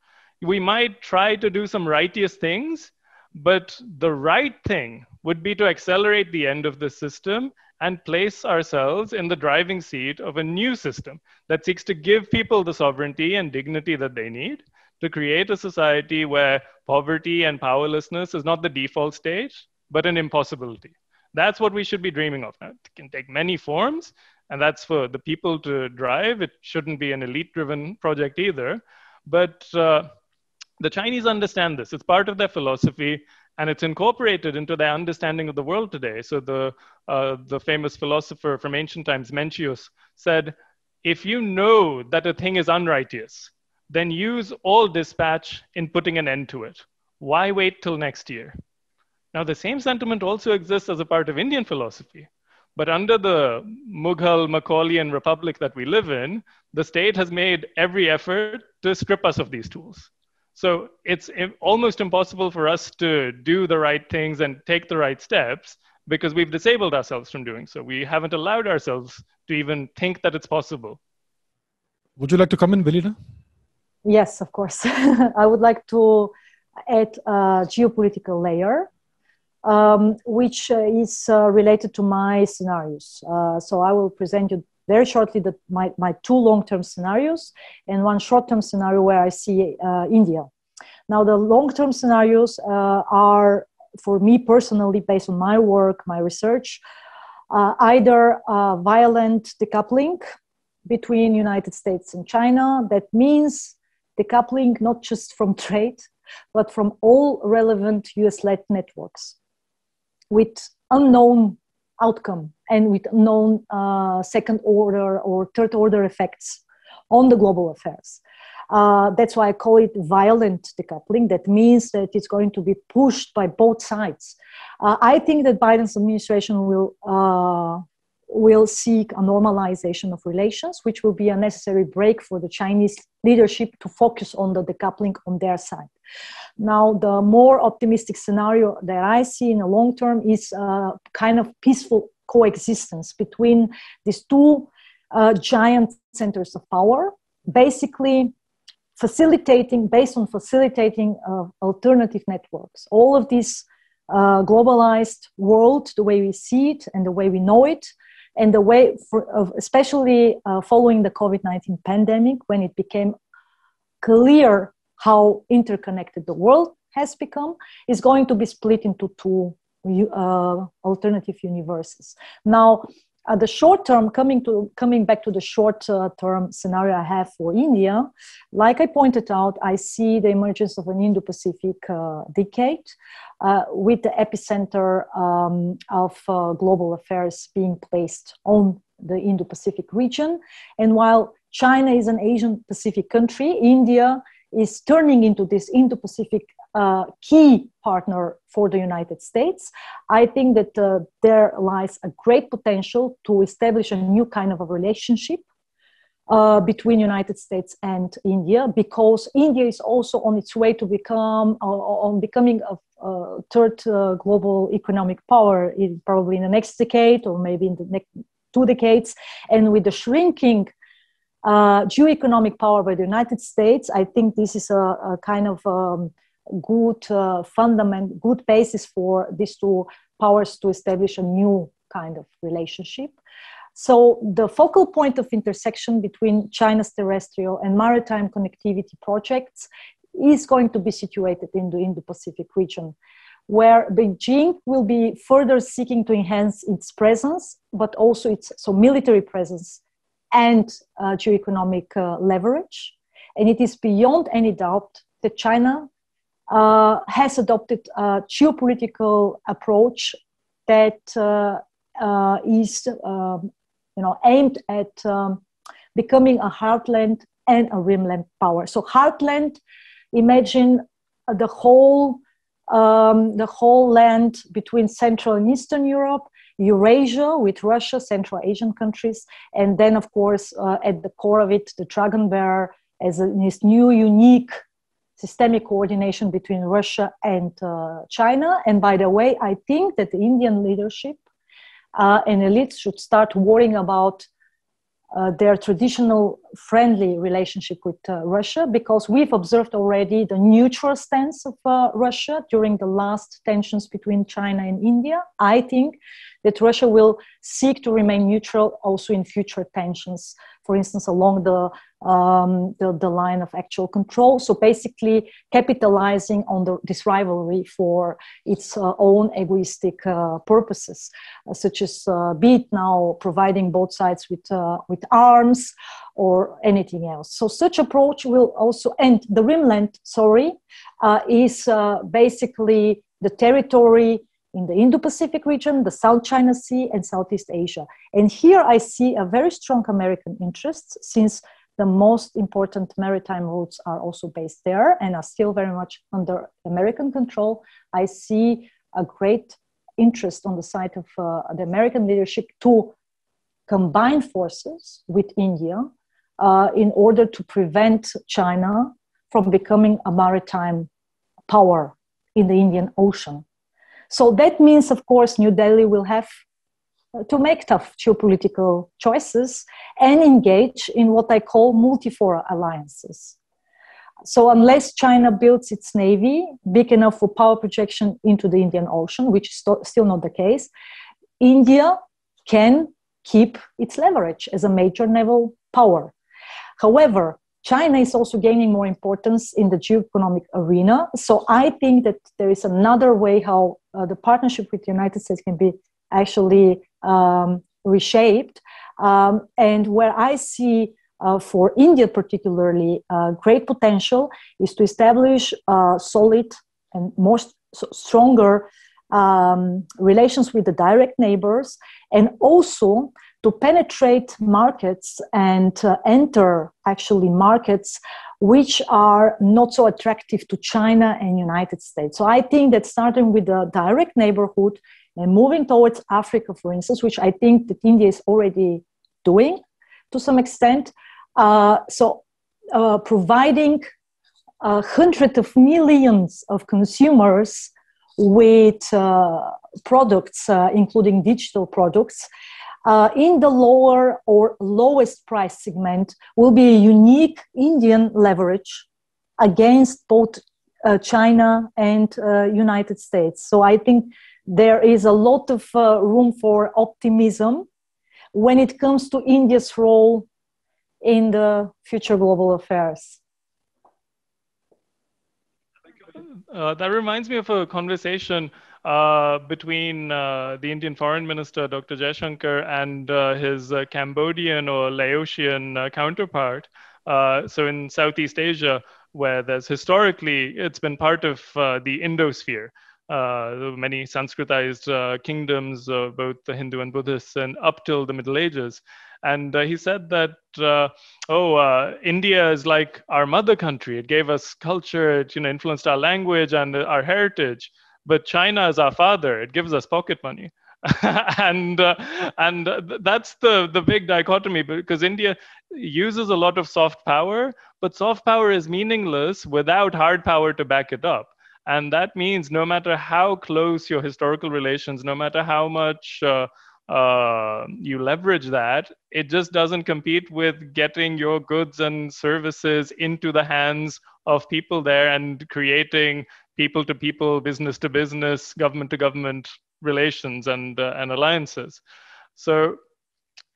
We might try to do some righteous things, but the right thing would be to accelerate the end of the system and place ourselves in the driving seat of a new system that seeks to give people the sovereignty and dignity that they need to create a society where poverty and powerlessness is not the default state, but an impossibility. That's what we should be dreaming of. Now, it can take many forms, and that's for the people to drive. It shouldn't be an elite-driven project either. But the Chinese understand this. It's part of their philosophy, and it's incorporated into their understanding of the world today. So the famous philosopher from ancient times, Mencius, said, if you know that a thing is unrighteous, then use all dispatch in putting an end to it. Why wait till next year? Now, the same sentiment also exists as a part of Indian philosophy. But under the Mughal Macaulayan republic that we live in, the state has made every effort to strip us of these tools. So it's almost impossible for us to do the right things and take the right steps because we've disabled ourselves from doing so. We haven't allowed ourselves to even think that it's possible. Would you like to come in, Velena? Yes, of course. I would like to add a geopolitical layer, which is related to my scenarios. So I will present you very shortly my two long-term scenarios and one short-term scenario where I see India. Now, the long-term scenarios are, for me personally, based on my work, my research, either violent decoupling between United States and China. That means decoupling not just from trade, but from all relevant US-led networks with unknown outcome and with unknown second order or third order effects on the global affairs. That's why I call it violent decoupling. That means that it's going to be pushed by both sides. I think that Biden's administration will seek a normalization of relations, which will be a necessary break for the Chinese leadership to focus on the decoupling on their side. Now, the more optimistic scenario that I see in the long term is a kind of peaceful coexistence between these two giant centers of power, basically based on facilitating alternative networks. All of this globalized world, the way we see it and the way we know it, and the way, especially following the COVID-19 pandemic, when it became clear how interconnected the world has become, is going to be split into two alternative universes. Now, the short term, coming back to the short term scenario I have for India, like I pointed out, I see the emergence of an Indo-Pacific decade with the epicenter of global affairs being placed on the Indo-Pacific region. And while China is an Asian Pacific country, India is turning into this Indo-Pacific key partner for the United States. I think that there lies a great potential to establish a new kind of a relationship between United States and India, because India is also on its way to becoming a third global economic power, probably in the next decade or maybe in the next 2 decades. And with the shrinking geo-economic power by the United States, I think this is a kind of good basis for these two powers to establish a new kind of relationship. So the focal point of intersection between China's terrestrial and maritime connectivity projects is going to be situated in the Indo-Pacific region, where Beijing will be further seeking to enhance its presence, but also its military presence and geo-economic leverage. And it is beyond any doubt that China has adopted a geopolitical approach that is aimed at becoming a heartland and a rimland power. So heartland, imagine the whole land between Central and Eastern Europe, Eurasia with Russia, Central Asian countries, and then of course at the core of it, the dragon bearer as this new unique systemic coordination between Russia and China. And by the way, I think that the Indian leadership and elites should start worrying about their traditional friendly relationship with Russia, because we've observed already the neutral stance of Russia during the last tensions between China and India. I think that Russia will seek to remain neutral also in future tensions, for instance, along the line of actual control. So basically capitalizing on this rivalry for its own egoistic purposes, such as be it now providing both sides with arms or anything else. So such approach will also end. The rimland, is basically the territory in the Indo-Pacific region, the South China Sea, and Southeast Asia. And here I see a very strong American interest, since the most important maritime routes are also based there and are still very much under American control. I see a great interest on the side of the American leadership to combine forces with India in order to prevent China from becoming a maritime power in the Indian Ocean. So that means, of course, New Delhi will have to make tough geopolitical choices and engage in what I call multifora alliances. So unless China builds its navy big enough for power projection into the Indian Ocean, which is still not the case, India can keep its leverage as a major naval power. However, China is also gaining more importance in the geoeconomic arena. So I think that there is another way how the partnership with the United States can be actually reshaped. And where I see for India particularly great potential is to establish solid and more stronger relations with the direct neighbors, and also to penetrate markets and enter actually markets which are not so attractive to China and United States. So I think that starting with the direct neighborhood and moving towards Africa, for instance, which I think that India is already doing to some extent. Providing hundreds of millions of consumers with products, including digital products, in the lower or lowest price segment will be a unique Indian leverage against both China and United States. So I think there is a lot of room for optimism when it comes to India's role in the future global affairs. That reminds me of a conversation between the Indian Foreign Minister, Dr. Jaishankar, and his Cambodian or Laotian counterpart. So in Southeast Asia, where there's historically, it's been part of the Indosphere. Many Sanskritized kingdoms, both the Hindu and Buddhist, and up till the Middle Ages. And he said that, India is like our mother country. It gave us culture, it influenced our language and our heritage. But China is our father. It gives us pocket money. and that's the big dichotomy, because India uses a lot of soft power, but soft power is meaningless without hard power to back it up. And that means no matter how close your historical relations, no matter how much you leverage that, it just doesn't compete with getting your goods and services into the hands of people there and creating people to people, business to business, government to government relations and alliances. So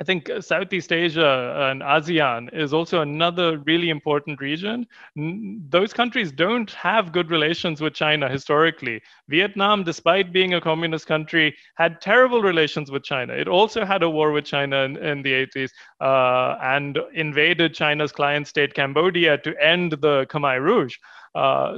I think Southeast Asia and ASEAN is also another really important region. Those countries don't have good relations with China historically. Vietnam, despite being a communist country, had terrible relations with China. It also had a war with China in the 80s and invaded China's client state, Cambodia, to end the Khmer Rouge.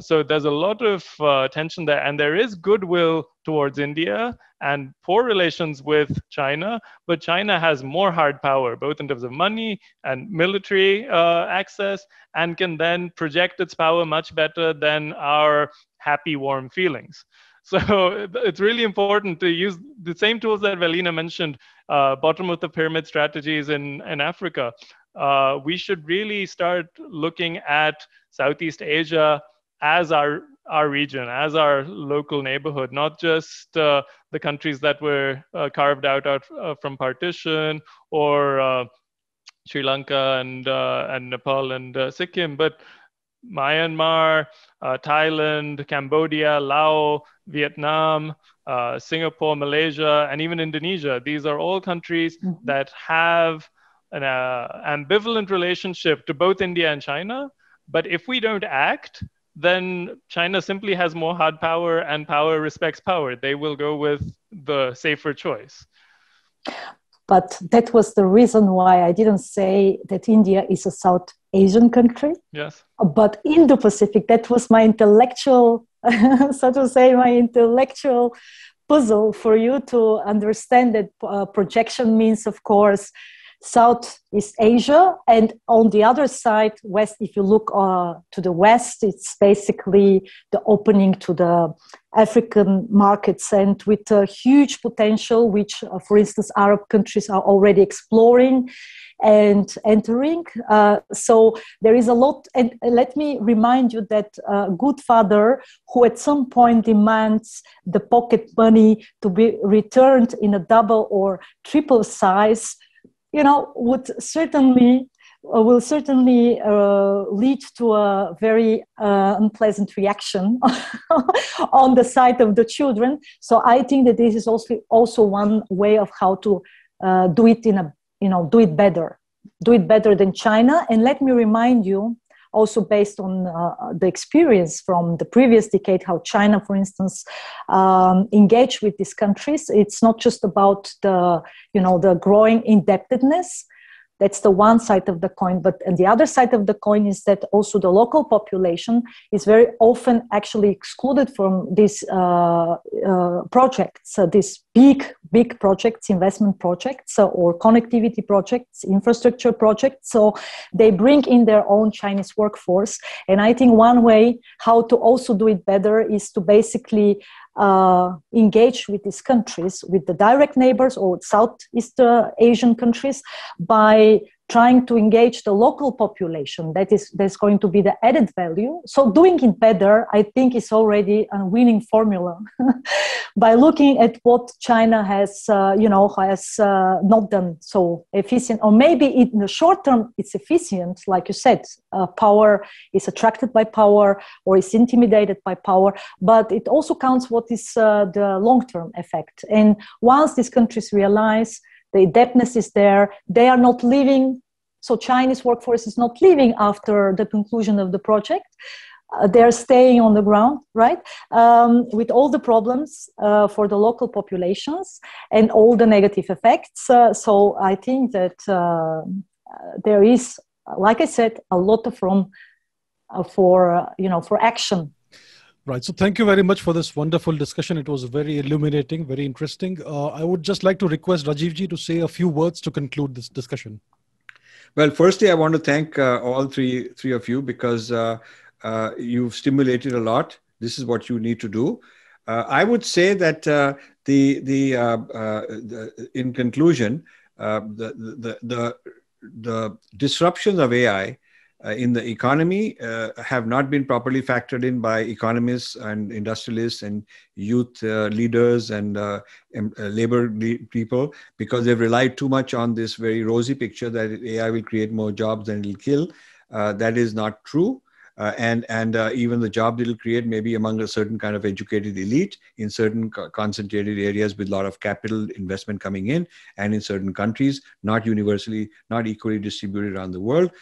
So there's a lot of tension there, and there is goodwill towards India and poor relations with China, but China has more hard power, both in terms of money and military access, and can then project its power much better than our happy, warm feelings. So it's really important to use the same tools that Velena mentioned, bottom of the pyramid strategies in Africa. We should really start looking at Southeast Asia as our region, as our local neighborhood, not just the countries that were carved out from partition, or Sri Lanka and Nepal and Sikkim, but Myanmar, Thailand, Cambodia, Laos, Vietnam, Singapore, Malaysia, and even Indonesia. These are all countries that have an ambivalent relationship to both India and China. But if we don't act, then China simply has more hard power, and power respects power. They will go with the safer choice. But that was the reason why I didn't say that India is a South Asian country. Yes. But Indo-Pacific, that was my intellectual, so to say, my intellectual puzzle for you to understand that projection means, of course, Southeast Asia, and on the other side, West. If you look to the West, it's basically the opening to the African markets, and with a huge potential, which, for instance, Arab countries are already exploring and entering. So there is a lot. And let me remind you that good father, who at some point demands the pocket money to be returned in a double or triple size, will certainly lead to a very unpleasant reaction on the side of the children. So I think that this is also one way of how to do it do it better than China. And let me remind you, also based on the experience from the previous decade, how China, for instance, engaged with these countries. It's not just about the growing indebtedness. That's the one side of the coin. But the other side of the coin is that also the local population is very often actually excluded from these projects, these big projects, investment projects, or connectivity projects, infrastructure projects. So they bring in their own Chinese workforce. And I think one way how to also do it better is to basically engage with these countries, with the direct neighbors or Southeast Asian countries, by trying to engage the local population. That's going to be the added value. So doing it better, I think, is already a winning formula. By looking at what China has, not done so efficient, or maybe in the short term it's efficient, like you said, power is attracted by power or is intimidated by power, but it also counts what is the long-term effect. And once these countries realize the indebtedness is there, they are not leaving. So Chinese workforce is not leaving after the conclusion of the project. They're staying on the ground, right? With all the problems for the local populations and all the negative effects. So I think that there is, like I said, a lot of room for action. Right. So thank you very much for this wonderful discussion. It was very illuminating, very interesting. I would just like to request Rajivji to say a few words to conclude this discussion. Well, firstly, I want to thank all three of you, because you've stimulated a lot. This is what you need to do. I would say that in conclusion, the disruptions of AI in the economy have not been properly factored in by economists and industrialists and youth leaders and labor people, because they've relied too much on this very rosy picture that AI will create more jobs than it'll kill. That is not true. And even the job it'll create may be among a certain kind of educated elite in certain concentrated areas with a lot of capital investment coming in, and in certain countries, not universally, not equally distributed around the world.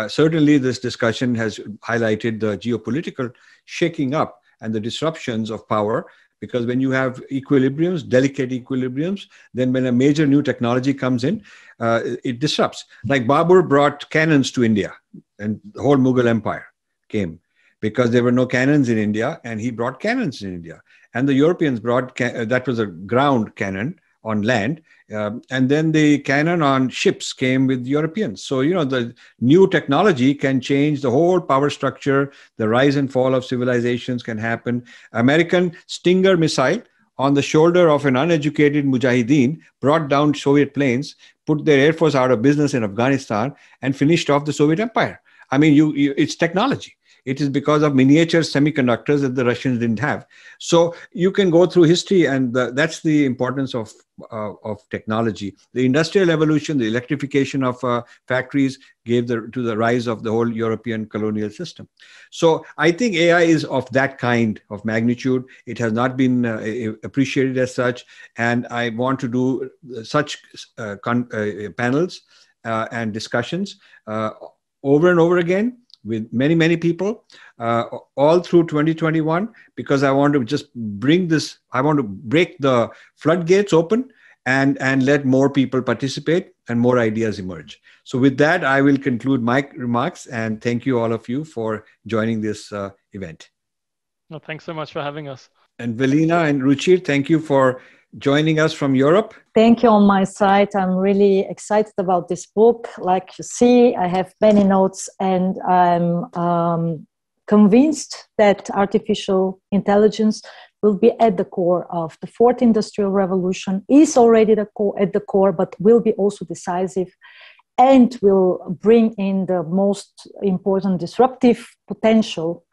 Certainly, this discussion has highlighted the geopolitical shaking up and the disruptions of power, because when you have equilibriums, delicate equilibriums, then when a major new technology comes in, it disrupts. Like Babur brought cannons to India, and the whole Mughal Empire came. because there were no cannons in India, and he brought cannons in India. And the Europeans brought, that was a ground cannon on land. And then the cannon on ships came with Europeans. So, the new technology can change the whole power structure. The rise and fall of civilizations can happen. American Stinger missile on the shoulder of an uneducated mujahideen brought down Soviet planes, put their air force out of business in Afghanistan, and finished off the Soviet empire. I mean, it's technology. It is because of miniature semiconductors that the Russians didn't have. So you can go through history, and that's the importance of technology. The industrial evolution, the electrification of factories gave to the rise of the whole European colonial system. So I think AI is of that kind of magnitude. It has not been appreciated as such, and I want to do such panels and discussions over and over again with many, many people all through 2021, because I want to just break the floodgates open and let more people participate and more ideas emerge. So with that, I will conclude my remarks, and thank you all of you for joining this event. Well, thanks so much for having us. And Velena and Ruchi, thank you for joining us from Europe. Thank you on my side. I'm really excited about this book. Like you see, I have many notes, and I'm convinced that artificial intelligence will be at the core of the fourth industrial revolution, is already at the core, but will be also decisive and will bring in the most important disruptive potential,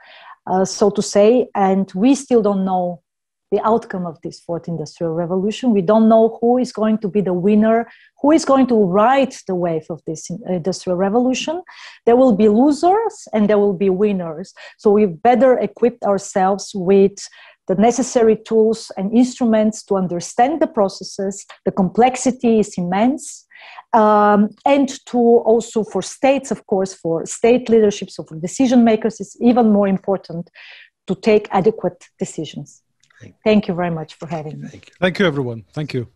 so to say. And we still don't know the outcome of this fourth industrial revolution. We don't know who is going to be the winner, who is going to ride the wave of this industrial revolution. There will be losers and there will be winners. So we better equip ourselves with the necessary tools and instruments to understand the processes. The complexity is immense. And to also for states, of course, for state leadership, so for decision makers, it's even more important to take adequate decisions. Thank you very much for having me. Thank you, everyone. Thank you.